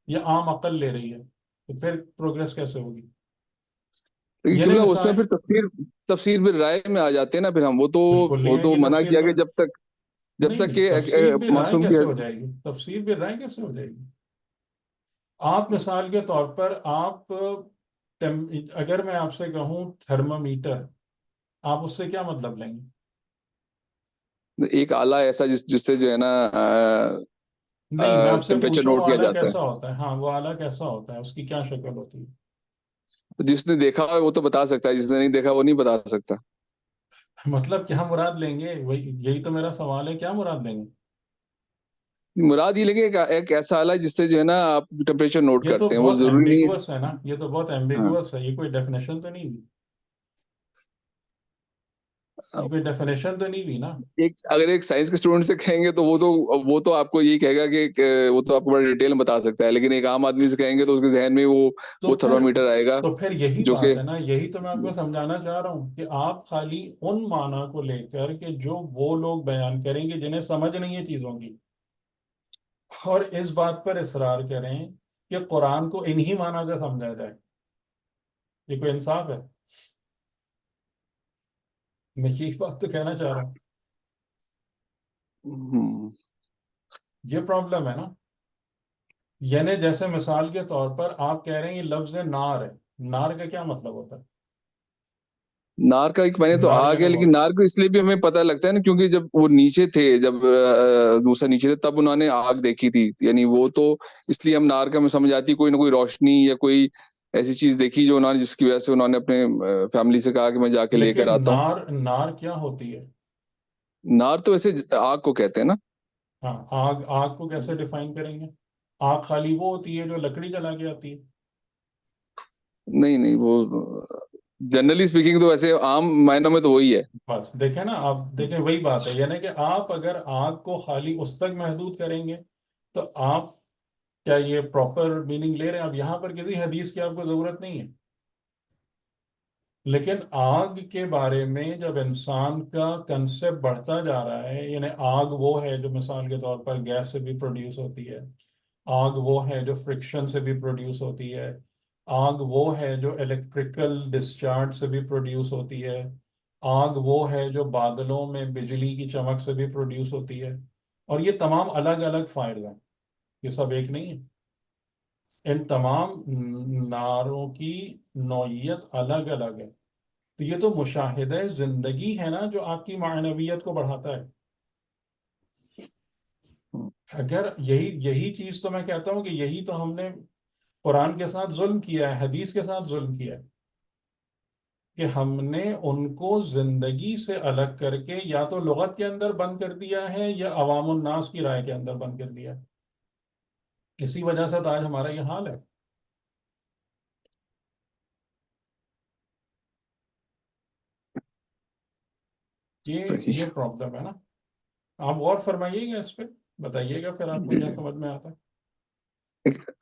یا عام عقل لے رہی ہے، تو پھر پروگرس کیسے ہوگی؟ لیکن یعنی قبلہ اس میں مثال، پھر تفسیر بھی رائے میں آ جاتے ہیں نا. پھر ہم بالکل نہیں وہ آئے تو گی منع تفسیر کیا کہ میں. جب نہیں تک نہیں، کہ تفسیر بھی رائے معصوم کی کیسے ہو جائے گی؟ تفسیر بھی رائے کیسے ہو جائے گی؟ آپ مثال کے طور پر آپ اگر میں آپ سے کہوں تھرمامیٹر، آپ اس سے کیا مطلب لیں گے؟ ایک آلہ ایسا جس سے جو ہے نا نہیں، میں آپ سے ٹیمپریچر پوچھوں وہ نوٹ کیا آلہ جاتا کیسا ہوتا ہے. ہاں، وہ آلہ کیسا ہوتا ہے، اس کی کیا شکل ہوتی ہے؟ ہے. جس نے دیکھا ہے وہ تو بتا سکتا ہے، جس نے نہیں دیکھا وہ نہیں بتا سکتا. مطلب کیا مراد لیں گے؟ وہی، یہی تو میرا سوال ہے، کیا مراد لیں گے؟ مراد یہ لگے ایک ایسا آلہ جس سے جو ہے نا آپ ٹیمپریچر نوٹ یہ تو کرتے ہیں، وہ بہت ضروری نہیں ایمبیگوس ہے نا، یہ تو بہت ہے. ہاں. ایمبیگوس ہے. یہ کوئی ڈیفینیشن تو نہیں ہوئی، یہ کوئی ڈیفینیشن تو نہیں ہوئی نا. اگر ایک سائنس کے اسٹوڈنٹ سے کہیں گے تو وہ تو آپ کو یہی کہے گا کہ وہ تو آپ کو بڑا ڈیٹیل میں بتا سکتا ہے. لیکن ایک عام آدمی سے کہیں گے تو اس کے ذہن میں وہ تو پھر تھرمامیٹر آئے گا تو پھر یہی جو کہ بات ہے نا، یہی تو میں آپ کو سمجھانا چاہ رہا ہوں کہ آپ خالی ان معنی کو لے کر کہ جو وہ لوگ بیان کریں گے جنہیں سمجھ نہیں ہے چیزوں کی، اور اس بات پر اصرار کریں کہ قرآن کو انہی معنی سے سمجھا جائے. یہ کوئی انصاف ہے؟ میں یہی بات تو کہنا چاہ رہا ہوں. ہم، یہ پرابلم ہے نا. یعنی جیسے مثال کے طور پر آپ کہہ رہے ہیں یہ لفظ نار ہے، نار کا کیا مطلب ہوتا ہے؟ نار کا ایک معنی تو نار آ یعنی گیا، لیکن نار کو اس لیے بھی ہمیں پتہ لگتا ہے نا کیونکہ جب وہ نیچے تھے، جب موسیٰ نیچے تھے تب انہوں نے آگ دیکھی تھی. یعنی وہ تو اس لیے ہم نار کا ہمیں سمجھ آتی کوئی نہ کوئی روشنی یا کوئی ایسی چیز دیکھی جو جس کی وجہ سے انہوں نے اپنے فیملی سے کہا کہ میں جا کے لے کر لیکن آتا ہوں. نار کیا ہوتی ہے؟ نار تو ویسے آگ کو کہتے ہیں نا. ہاں، آگ کو کیسے ڈیفائن کریں گے؟ آگ خالی وہ ہوتی ہے جو لکڑی جلا کے آتی ہے. نہیں وہ جنرلی اسپیکنگ تو ویسے عام معنوں میں تو وہی ہے. بس دیکھیں نا، آپ دیکھیں وہی بات ہے. یعنی کہ آپ اگر آگ کو خالی اس تک محدود کریں گے تو آپ کیا یہ پراپر میننگ لے رہے ہیں؟ اب یہاں پر کسی حدیث کی آپ کو ضرورت نہیں ہے. لیکن آگ کے بارے میں جب انسان کا کنسپٹ بڑھتا جا رہا ہے، یعنی آگ وہ ہے جو مثال کے طور پر گیس سے بھی پروڈیوس ہوتی ہے، آگ وہ ہے جو فرکشن سے بھی پروڈیوس ہوتی ہے، آگ وہ ہے جو الیکٹریکل ڈسچارج سے بھی پروڈیوس ہوتی ہے، آگ وہ ہے جو بادلوں میں بجلی کی چمک سے بھی پروڈیوس ہوتی ہے، اور یہ تمام الگ الگ فائر ہیں، یہ سب ایک نہیں ہے. ان تمام ناروں کی نوعیت الگ الگ ہے. تو یہ تو مشاہدہ زندگی ہے نا جو آپ کی معنویت کو بڑھاتا ہے. اگر یہی چیز تو میں کہتا ہوں کہ یہی تو ہم نے قرآن کے ساتھ ظلم کیا ہے، حدیث کے ساتھ ظلم کیا ہے، کہ ہم نے ان کو زندگی سے الگ کر کے یا تو لغت کے اندر بند کر دیا ہے یا عوام الناس کی رائے کے اندر بند کر دیا ہے. اسی وجہ سے تو آج ہمارا یہ حال ہے. یہ پرابلم ہے نا. آپ غور فرمائیے گا اس پہ، بتائیے گا پھر آپ کو جی کیا جی. سمجھ میں آتا ہے.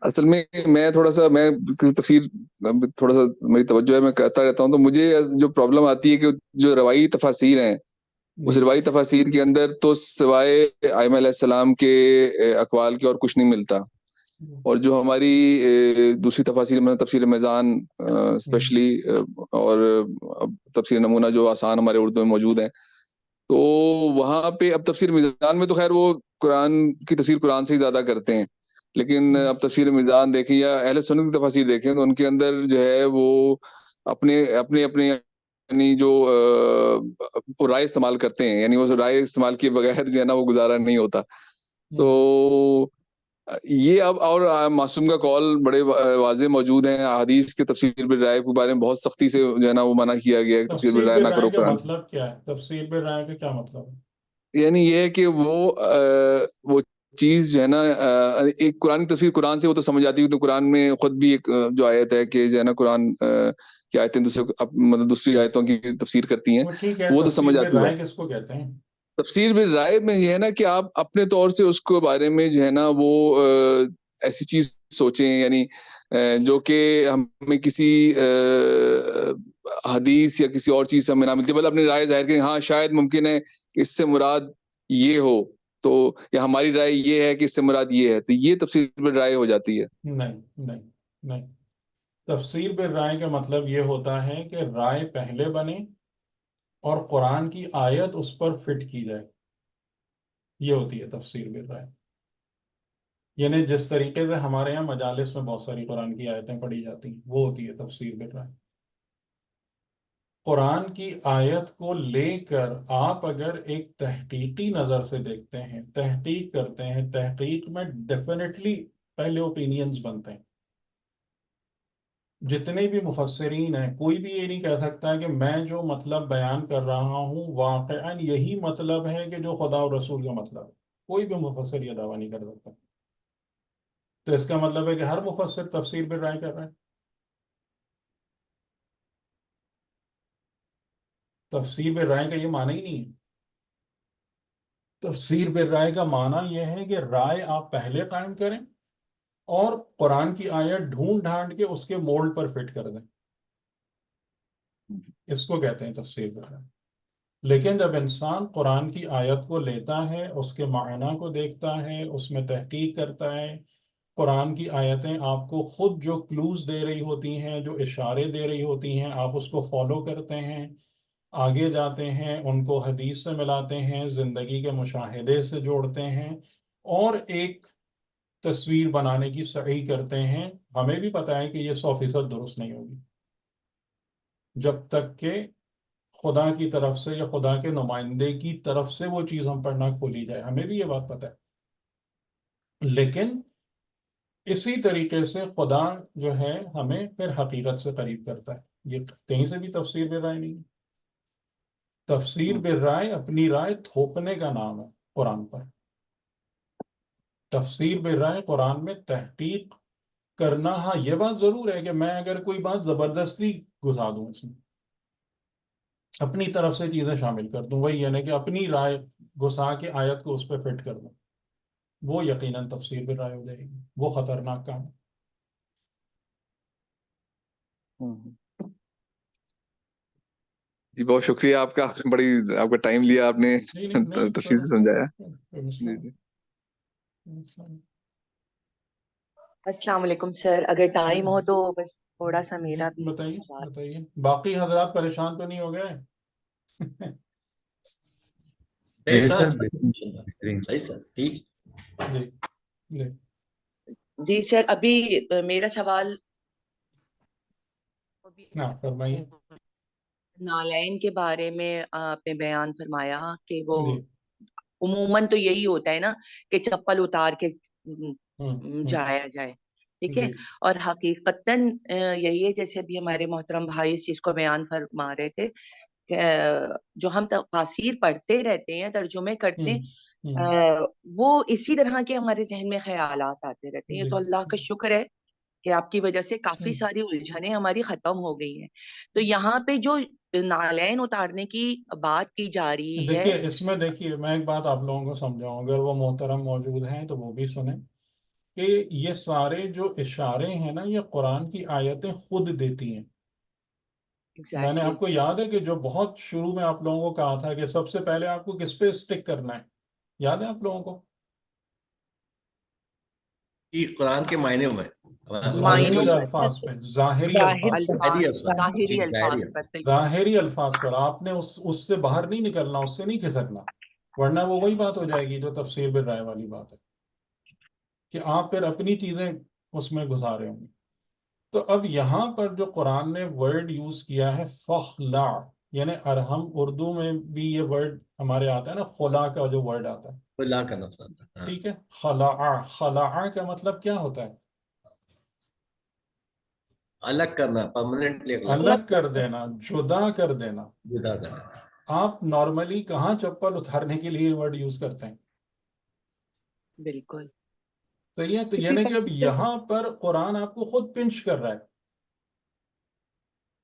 اصل میں تھوڑا سا تفسیر تھوڑا سا میری توجہ ہے، میں کہتا رہتا ہوں. تو مجھے جو پرابلم آتی ہے کہ جو روایی تفاسیر ہیں اس جی روایتی تفاسیر کے اندر تو سوائے ائمہ علیہ السلام کے اقوال کے اور کچھ نہیں ملتا. اور جو ہماری دوسری تفاسیر میں تفسیر میزان اسپیشلی اور تفسیر نمونہ جو آسان ہمارے اردو میں موجود ہیں, تو وہاں پہ اب تفسیر میزان میں تو خیر وہ قرآن کی تفسیر قرآن سے ہی زیادہ کرتے ہیں, لیکن اب تفسیر میزان دیکھیں یا اہل سنت کی تفاسیر دیکھیں تو ان کے اندر جو ہے وہ اپنے اپنے اپنے یعنی جو رائے استعمال کرتے ہیں, یعنی وہ رائے استعمال کیے بغیر جو ہے نا وہ گزارا نہیں ہوتا. تو یہ اب اور معصوم کا قول بڑے واضح موجود ہیں. احادیث کے تفسیر بالرائے کے بارے میں بہت سختی سے جو ہے نا وہ منع کیا گیا ہے, تفسیر تفسیر بالرائے نہ کرو بالرائے کا قرآن. مطلب کیا ہے؟ تفسیر بالرائے کا کیا مطلب ہے؟ یعنی یہ ہے کہ وہ چیز جو ہے نا ایک قرآن کی تفسیر قرآن سے وہ تو سمجھ آتی ہے, تو قرآن میں خود بھی ایک جو آیت ہے کہ جو ہے نا قرآن کی آیتیں مطلب دوسری آیتوں کی تفسیر کرتی ہیں, وہ ٹھیک ہے, وہ تو تفسیر سمجھ آتی ہے. بالرائے کس کو کہتے ہیں؟ تفسیر بالرائے میں یہ ہے نا کہ آپ اپنے طور سے اس کے بارے میں جو ہے نا وہ ایسی چیز سوچیں, یعنی جو کہ ہمیں کسی حدیث یا کسی اور چیز سے ہمیں نہ ملتی, بلکہ اپنی رائے ظاہر کریں. ہاں شاید ممکن ہے کہ اس سے مراد یہ ہو, تو یا ہماری رائے یہ ہے کہ اس سے مراد یہ ہے, تو یہ تفسیر بالرائے ہو جاتی ہے. نہیں نہیں نہیں, تفسیر بالرائے کا مطلب یہ ہوتا ہے کہ رائے پہلے بنے اور قرآن کی آیت اس پر فٹ کی جائے, یہ ہوتی ہے تفسیر بالرائے. یعنی جس طریقے سے ہمارے یہاں مجالس میں بہت ساری قرآن کی آیتیں پڑھی جاتی ہیں, وہ ہوتی ہے تفسیر بالرائے. قرآن کی آیت کو لے کر آپ اگر ایک تحقیقی نظر سے دیکھتے ہیں, تحقیق کرتے ہیں, تحقیق میں ڈیفینیٹلی پہلے اوپینینز بنتے ہیں. جتنے بھی مفسرین ہیں, کوئی بھی یہ نہیں کہہ سکتا کہ میں جو مطلب بیان کر رہا ہوں واقعاً یہی مطلب ہے کہ جو خدا اور رسول کا مطلب ہے. کوئی بھی مفسر یہ دعویٰ نہیں کر سکتا. تو اس کا مطلب ہے کہ ہر مفسر تفسیر بالرائے کر رہا ہے. تفسیر بالرائے کا یہ معنی ہی نہیں ہے. تفسیر بالرائے کا معنی یہ ہے کہ رائے آپ پہلے قائم کریں اور قرآن کی آیت ڈھونڈ ڈھانڈ کے اس کے مولڈ پر فٹ کر دیں. اس کو کہتے ہیں تفسیر بالرائے. لیکن جب انسان قرآن کی آیت کو لیتا ہے, اس کے معنی کو دیکھتا ہے, اس میں تحقیق کرتا ہے, قرآن کی آیتیں آپ کو خود جو کلوز دے رہی ہوتی ہیں, جو اشارے دے رہی ہوتی ہیں, آپ اس کو فالو کرتے ہیں, آگے جاتے ہیں, ان کو حدیث سے ملاتے ہیں, زندگی کے مشاہدے سے جوڑتے ہیں اور ایک تصویر بنانے کی سعی کرتے ہیں. ہمیں بھی پتہ ہے کہ یہ 100% درست نہیں ہوگی جب تک کہ خدا کی طرف سے یا خدا کے نمائندے کی طرف سے وہ چیز ہم پر نہ کھولی جائے. ہمیں بھی یہ بات پتہ ہے. لیکن اسی طریقے سے خدا جو ہے ہمیں پھر حقیقت سے قریب کرتا ہے. یہ کہیں سے بھی تفسیر بالرائے نہیں ہے. تفسیر بالرائے اپنی رائے تھوپنے کا نام ہے قرآن پر. تفسیر بالرائے قرآن میں تحقیق کرنا. ہاں یہ بات ضرور ہے کہ میں اگر کوئی بات زبردستی گھسا دوں, اس میں اپنی طرف سے چیزیں شامل کر دوں, وہی یعنی کہ اپنی رائے گھسا کے آیت کو اس پہ فٹ کر دوں, وہ یقیناً تفسیر بالرائے ہو جائے گی. وہ خطرناک کام ہے. جی بہت شکریہ آپ کا, بڑی آپ کا ٹائم لیا آپ نے, نہیں تفصیل سے سمجھایا. کوئی مسئلہ جی نہیں. السلام علیکم سر, اگر ٹائم ہو تو بس تھوڑا سا میرا بھی بتائیے سوال. بتائیے. باقی حضرات پریشان تو نہیں ہو گئے؟ نہیں سر سر, بہترین. صحیح سر, ٹھیک. جی جی جی سر, ابھی میرا سوال ہاں فرمائیے. نالین کے بارے میں آپ نے بیان فرمایا کہ وہ جی عموماً تو یہی ہوتا ہے نا کہ چپل اتار کے جایا جائے, ٹھیک ہے, جی اور حقیقتاً یہی ہے جیسے ابھی ہمارے محترم بھائی اس چیز کو بیان فرما رہے تھے کہ جو ہم تفاسیر پڑھتے رہتے ہیں, ترجمے کرتے ہیں, وہ اسی طرح کے ہمارے ذہن میں خیالات آتے رہتے ہیں. جی تو اللہ کا شکر ہے کہ آپ کی وجہ سے کافی ساری الجھنیں ہماری ختم ہو گئی ہیں. تو یہاں پہ جو نالین اتارنے کی بات کی جا رہی ہے, دیکھیے اس میں دیکھیے میں ایک بات آپ لوگوں کو سمجھاؤں, اگر وہ محترم موجود ہیں تو وہ بھی سنیں کہ یہ سارے جو اشارے ہیں نا, یہ قرآن کی آیتیں خود دیتی ہیں. میں نے Exactly. آپ کو یاد ہے کہ جو بہت شروع میں آپ لوگوں کو کہا تھا کہ سب سے پہلے آپ کو کس پہ اسٹک کرنا ہے، یاد ہے آپ لوگوں کو؟ کہ قرآن کے معنی میں ظاہری معنوں پر الفاظ پہ، ظاہری ظاہر الفاظ پہ، الفاظ، ظاہری ظاہری الفاظ ظاہری پر بالکل. ظاہری الفاظ پر آپ نے اس سے باہر نہیں نکلنا، اس سے نہیں کھسکنا، ورنہ وہ وہی بات ہو جائے گی جو تفسیر بالرائے والی بات ہے کہ آپ پھر اپنی چیزیں اس میں گزار رہے ہوں گے۔ تو اب یہاں پر جو قرآن نے ورڈ یوز کیا ہے فخلع، یعنی ہم اردو میں بھی یہ ورڈ ہمارے آتا ہے نا، خلا کا جو ورڈ آتا ہے، اللہ کا نفس آتا ہے. ہاں. ٹھیک ہے، خلع، خلع کا مطلب کیا ہوتا ہے؟ الگ کرنا، پرماننٹلی الگ کر دینا، جدا کر دینا۔ جدا کرنا. آپ نارملی کہاں چپل اتارنے کے لیے ورڈ یوز کرتے ہیں؟ بالکل. صحیح ہے، تو اسی یعنی کہ اب طرح سے یہاں پر قرآن آپ کو خود پنچ کر رہا ہے،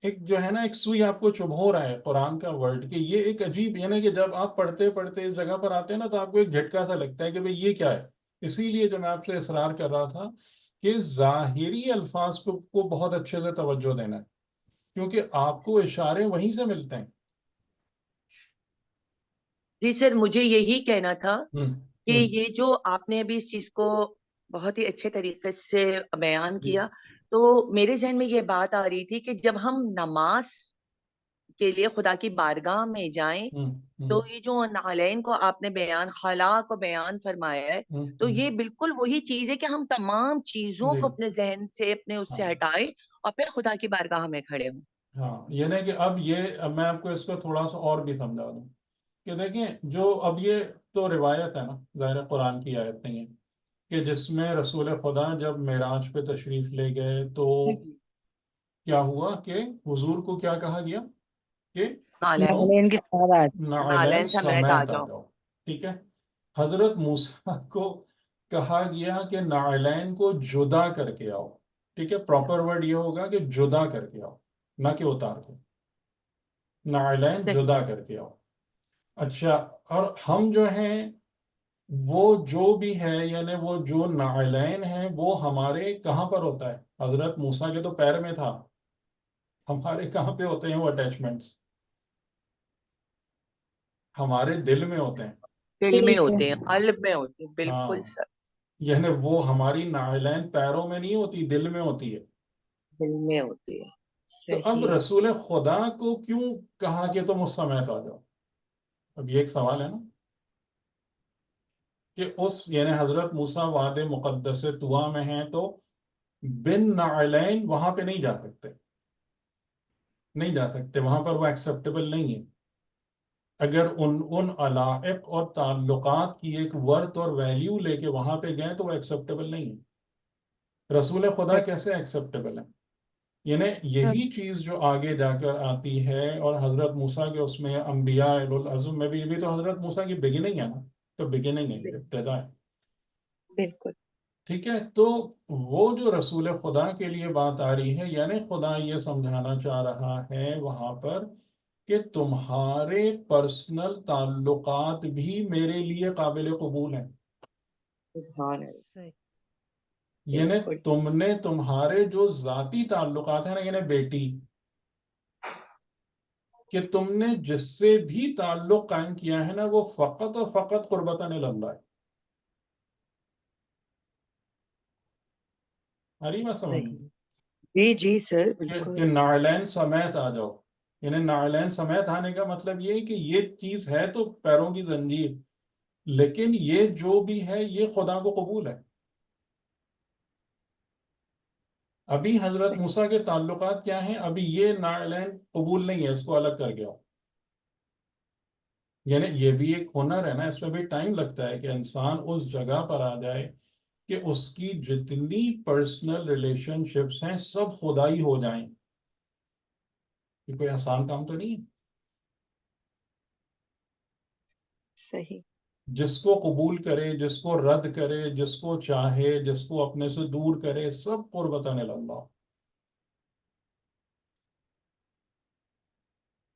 ایک جو ہے نا ایک سوئی آپ کو چبھو رہا ہے قرآن کا ورڈ، کہ یہ ایک عجیب، یعنی کہ جب آپ پڑھتے پڑھتے اس جگہ پر آتے ہیں نا تو آپ کو ایک جھٹکا سا لگتا ہے کہ بھئی یہ کیا ہے۔ اسی لیے جو میں آپ سے اصرار کر رہا تھا کہ ظاہری الفاظ کو بہت اچھے سے توجہ دینا ہے، کیونکہ آپ کو اشارے وہیں سے ملتے ہیں۔ جی سر، مجھے یہی کہنا تھا ہوں کہ ہوں یہ جو آپ نے ابھی اس چیز کو بہت ہی اچھے طریقے سے بیان جی کیا، تو میرے ذہن میں یہ بات آ رہی تھی کہ جب ہم نماز کے لیے خدا کی بارگاہ میں جائیں ہوں تو ہوں یہ جو نعلین کو آپ نے بیان، خلا کو بیان فرمایا ہے، تو ہوں یہ بالکل وہی چیز ہے کہ ہم تمام چیزوں جی کو اپنے ذہن سے، اپنے اس ہاں سے ہٹائیں اور پھر خدا کی بارگاہ میں کھڑے ہوں. ہاں، یعنی کہ اب میں آپ کو اس کو تھوڑا سا اور بھی سمجھا دوں کہ دیکھیں، جو اب یہ تو روایت ہے نا، ظاہر قرآن کی آیت نہیں ہے، کہ جس میں رسول خدا جب معراج پہ تشریف لے گئے تو جی. کیا ہوا کہ حضور کو کیا کہا گیا کہ نعلین تم نعلین کے ساتھ آج نعلین سمیت آ سمیت آ جاؤ. جاؤ، ٹھیک ہے۔ حضرت موسیٰ کو کہا گیا کہ نعلین کو جدا کر کے آؤ، ٹھیک ہے، پراپر ورڈ یہ ہوگا کہ جدا کر کے آؤ، نہ کہ اتار کے، نعلین صحیح. جدا کر کے آؤ۔ اچھا، اور ہم جو ہیں وہ جو بھی ہے، یعنی وہ جو نعلین ہیں وہ ہمارے کہاں پر ہوتا ہے؟ حضرت موسیٰ کے تو پیر میں تھا، ہمارے کہاں پہ ہوتے ہیں وہ اٹیچمنٹس؟ ہمارے دل میں ہوتے ہیں۔ دل میں ہوتے ہیں، قلب میں ہوتے ہیں. بالکل ہاں، سر، یعنی وہ ہماری نعلین پیروں میں نہیں ہوتی، دل میں ہوتی ہے۔ دل میں ہوتے ہیں. تو اب صحیح. رسول خدا کو کیوں کہا کہ تم اس سمیت آ جاؤ؟ اب یہ ایک سوال ہے نا، کہ یعنی حضرت موسیٰ وادی مقدس طویٰ میں ہیں تو بن نعلین وہاں پہ نہیں جا سکتے، نہیں جا سکتے، وہاں پر وہ ایکسیپٹیبل نہیں ہے۔ اگر ان علائق اور تعلقات کی ایک ورت اور ویلیو لے کے وہاں پہ گئے تو وہ ایکسیپٹیبل نہیں ہے۔ رسول خدا کیسے ایکسیپٹیبل ہے؟ یعنی یہی چیز جو آگے جا کر آتی ہے، اور حضرت موسیٰ کے اس میں انبیاء العزم میں بھی، یہ بھی تو حضرت موسیٰ کی بگننگ ہے نا، تو بگننگ ہے، یہ ابتدا ہے، بالکل. ٹھیک ہے۔ تو وہ جو رسول خدا کے لیے بات آ رہی ہے، یعنی خدا یہ سمجھانا چاہ رہا ہے وہاں پر کہ تمہارے پرسنل تعلقات بھی میرے لیے قابل قبول ہیں، سبحان اللہ. صحیح یعنی بالکل. تم نے تمہارے جو ذاتی تعلقات ہیں نا، یعنی بیٹی، کہ تم نے جس سے بھی تعلق قائم کیا ہے نا وہ فقط اور فقط قربتاً اللہ ہے۔ اری بات سمجھ صحیح میں؟ جی جی سر، بالکل. کہ نعلین سمیت آ جاؤ، یعنی نعلین سمیت آنے کا مطلب یہ ہے کہ یہ چیز ہے تو پیروں کی زنجیر، لیکن یہ جو بھی ہے یہ خدا کو قبول ہے۔ ابھی حضرت صحیح. موسیٰ کے تعلقات کیا ہیں؟ ابھی یہ نعلین قبول نہیں ہے، اس کو الگ کر گیا۔ یعنی یہ بھی ایک ہنر ہے نا، اس میں بھی ٹائم لگتا ہے کہ انسان اس جگہ پر آ جائے کہ اس کی جتنی پرسنل ریلیشن شپس ہیں سب خدائی ہو جائیں۔ یہ کوئی آسان کام تو نہیں ہے۔ صحیح. جس کو قبول کرے، جس کو رد کرے، جس کو چاہے، جس کو اپنے سے دور کرے، سب قربتاً اللہ۔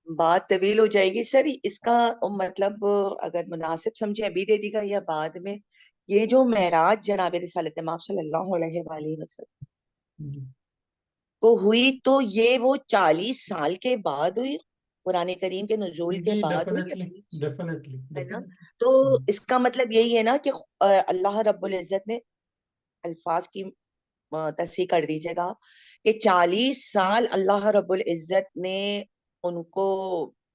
بات طویل ہو جائے گی سر، اس کا مطلب اگر مناسب سمجھے ابھی دے دی گا یا بعد میں. یہ جو معراج جناب رسالت مآب صلی اللہ علیہ وآلہ وسلم کو ہوئی تو یہ وہ 40 سال کے بعد ہوئی، قرآن کریم کے نزول کے جی بعد ہوئی، ڈیفینیٹلی ڈیفینیٹلی ہے نا؟ ڈیفینیٹلی تو اس کا مطلب یہی ہے نا کہ اللہ رب العزت نے الفاظ کی تصحیح کر دیجیے گا کہ 40 سال اللہ رب العزت نے ان کو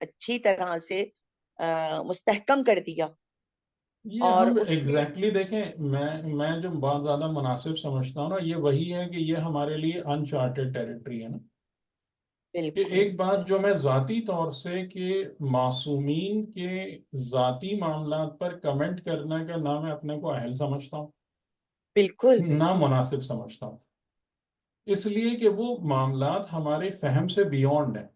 اچھی طرح سے مستحکم کر دیا، یہ اور ہم اس میں ایگزیکٹلی دیکھیں، میں جو بات زیادہ مناسب سمجھتا ہوں نا، یہ وہی ہے کہ یہ ہمارے لیے انچارٹیڈ ٹیریٹری ہے نا. کہ بالکل ایک بات جو میں ذاتی طور سے کہ معصومین کے ذاتی معاملات پر کمنٹ کرنے کا نہ میں اپنے کو اہل سمجھتا ہوں، بالکل نہ بالکل مناسب سمجھتا ہوں، اس لیے کہ وہ معاملات ہمارے فہم سے بیونڈ ہیں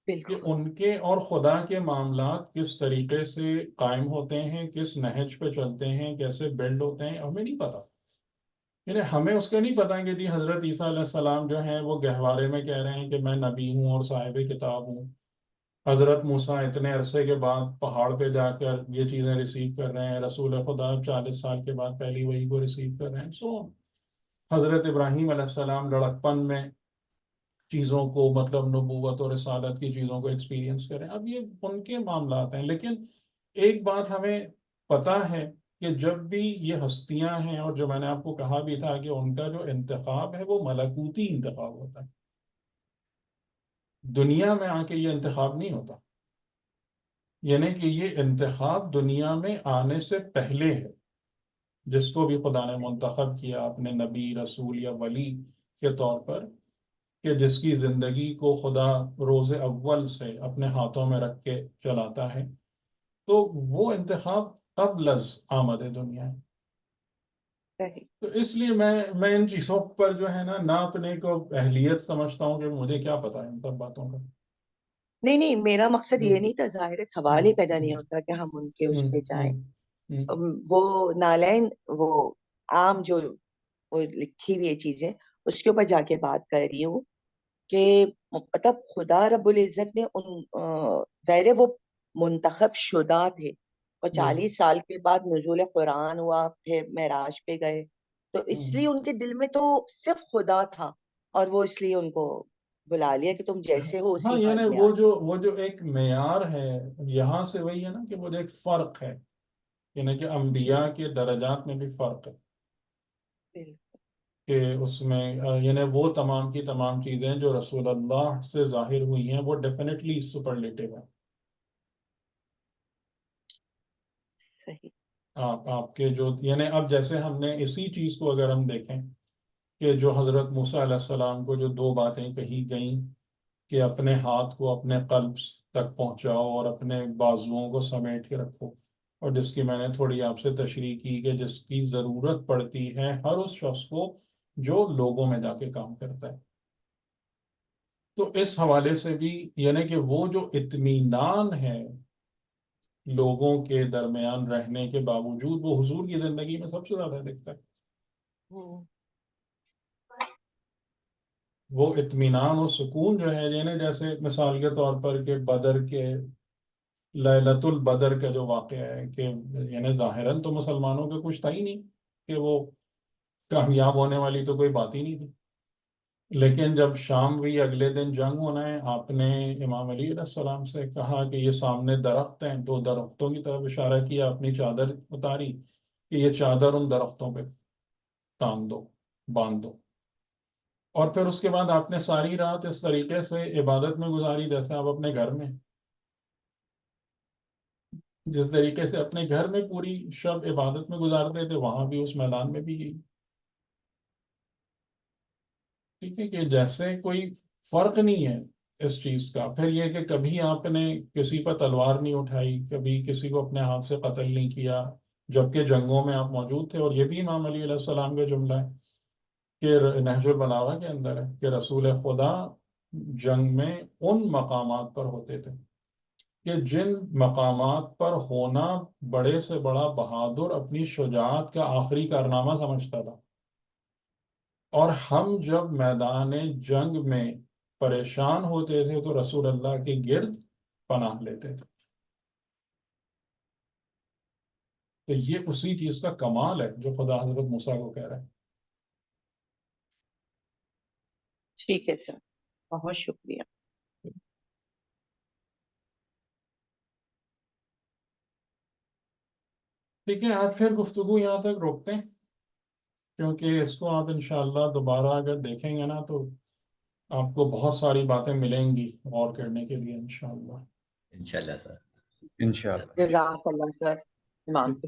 کہ بالکل ان کے اور خدا کے معاملات کس طریقے سے قائم ہوتے ہیں، کس نہج پہ چلتے ہیں، کیسے بلڈ ہوتے ہیں، ہمیں نہیں پتا. یعنی ہمیں اس کا نہیں پتا کہ جی حضرت عیسیٰ علیہ السلام جو ہیں وہ گہوارے میں کہہ رہے ہیں کہ میں نبی ہوں اور صاحب کتاب ہوں. حضرت موسیٰ اتنے عرصے کے بعد پہاڑ پہ جا کر یہ چیزیں ریسیو کر رہے ہیں. رسول خدا 40 سال کے بعد پہلی وحی کو ریسیو کر رہے ہیں. حضرت ابراہیم علیہ السلام لڑکپن میں چیزوں کو، مطلب نبوت اور رسالت کی چیزوں کو ایکسپیرینس کریں. اب یہ ان کے معاملات ہیں، لیکن ایک بات ہمیں پتہ ہے کہ جب بھی یہ ہستیاں ہیں، اور جو میں نے آپ کو کہا بھی تھا کہ ان کا جو انتخاب ہے وہ ملکوتی انتخاب ہوتا ہے، دنیا میں آ کے یہ انتخاب نہیں ہوتا. یعنی کہ یہ انتخاب دنیا میں آنے سے پہلے ہے. جس کو بھی خدا نے منتخب کیا اپنے نبی، رسول یا ولی کے طور پر، کہ جس کی زندگی کو خدا روز اول سے اپنے ہاتھوں میں رکھ کے چلاتا ہے، تو وہ انتخاب قبل از آمد دنیا ہے. صحیح. تو اس لیے میں ان چیزوں پر جو ہے نا، نہ اپنے کو اہلیت سمجھتا ہوں کہ مجھے کیا پتا ہے ان سب باتوں کا. نہیں نہیں، میرا مقصد یہ ہم، نہیں تھا، ظاہر ہے سوال ہم، ہی پیدا نہیں ہم، ہوتا کہ ہم ان کے اس ہم، پہ جائیں. ہم، وہ نالین، وہ عام جو وہ لکھی ہوئی چیزیں، اس کے اوپر جا کے بات کر رہی ہوں کہ مطلب خدا رب العزت نے ان ظاہر ہے وہ منتخب شدہ تھے، اور جی 40 سال کے بعد نزول قرآن ہوا، پھر معراج پہ گئے، تو اس لیے ان کے دل میں تو صرف خدا تھا، اور وہ اس لیے ان کو بلا لیا کہ تم جیسے ہو ہاں. اسی حال یعنی میں آ وہ جو ایک معیار ہے یہاں سے، وہی ہے نا کہ وہ جو ایک فرق ہے، یعنی کہ جی. انبیاء کے درجات میں بھی فرق ہے. بالکل کہ اس میں یعنی وہ تمام کی تمام چیزیں جو رسول اللہ سے ظاہر ہوئی ہیں وہ ڈیفینیٹلی سپرلیٹو ہیں. صحیح. آپ کے جو، یعنی اب جیسے ہم نے اسی چیز کو اگر ہم دیکھیں کہ جو حضرت موسیٰ علیہ السلام کو جو دو باتیں کہی گئیں کہ اپنے ہاتھ کو اپنے قلب تک پہنچاؤ اور اپنے بازوؤں کو سمیٹ کے رکھو، اور جس کی میں نے تھوڑی آپ سے تشریح کی کہ جس کی ضرورت پڑتی ہے ہر اس شخص کو جو لوگوں میں جا کے کام کرتا ہے. تو اس حوالے سے بھی یعنی کہ وہ جو اطمینان ہے لوگوں کے درمیان رہنے کے باوجود، وہ حضور کی زندگی میں سب سے زیادہ دکھتا ہے. وہ اطمینان و سکون جو ہے، یعنی جیسے مثال کے طور پر کہ بدر کے لیلۃ البدر کا جو واقعہ ہے کہ یعنی ظاہراً تو مسلمانوں کا کچھ تھا ہی نہیں، کہ وہ کامیاب ہونے والی تو کوئی بات ہی نہیں تھی. لیکن جب شام ہوئی، اگلے دن جنگ ہونا ہے، آپ نے امام علی علیہ السلام سے کہا کہ یہ سامنے درخت ہیں، دو درختوں کی طرف اشارہ کیا، اپنی چادر اتاری کہ یہ چادر ان درختوں پہ تان دو، باندھ دو. اور پھر اس کے بعد آپ نے ساری رات اس طریقے سے عبادت میں گزاری جیسے آپ اپنے گھر میں، جس طریقے سے اپنے گھر میں پوری شب عبادت میں گزارتے تھے، وہاں بھی اس میدان میں بھی. ٹھیک ہے، کہ جیسے کوئی فرق نہیں ہے اس چیز کا. پھر یہ کہ کبھی آپ نے کسی پر تلوار نہیں اٹھائی، کبھی کسی کو اپنے ہاتھ سے قتل نہیں کیا، جبکہ جنگوں میں آپ موجود تھے. اور یہ بھی امام علی علیہ السلام کا جملہ ہے کہ نہج البلاغہ کے اندر ہے کہ رسول خدا جنگ میں ان مقامات پر ہوتے تھے کہ جن مقامات پر ہونا بڑے سے بڑا بہادر اپنی شجاعت کا آخری کارنامہ سمجھتا تھا. اور ہم جب میدان جنگ میں پریشان ہوتے تھے تو رسول اللہ کے گرد پناہ لیتے تھے. تو یہ اسی چیز کا کمال ہے جو خدا حضرت موسیٰ کو کہہ رہا ہے. ٹھیک ہے سر، بہت شکریہ. ٹھیک ہے، آج پھر گفتگو یہاں تک روکتے ہیں، کیونکہ اس کو آپ انشاءاللہ دوبارہ اگر دیکھیں گے نا تو آپ کو بہت ساری باتیں ملیں گی غور کرنے کے لیے انشاءاللہ. انشاءاللہ سر. انشاءاللہ. جزاک اللہ سر، امام کے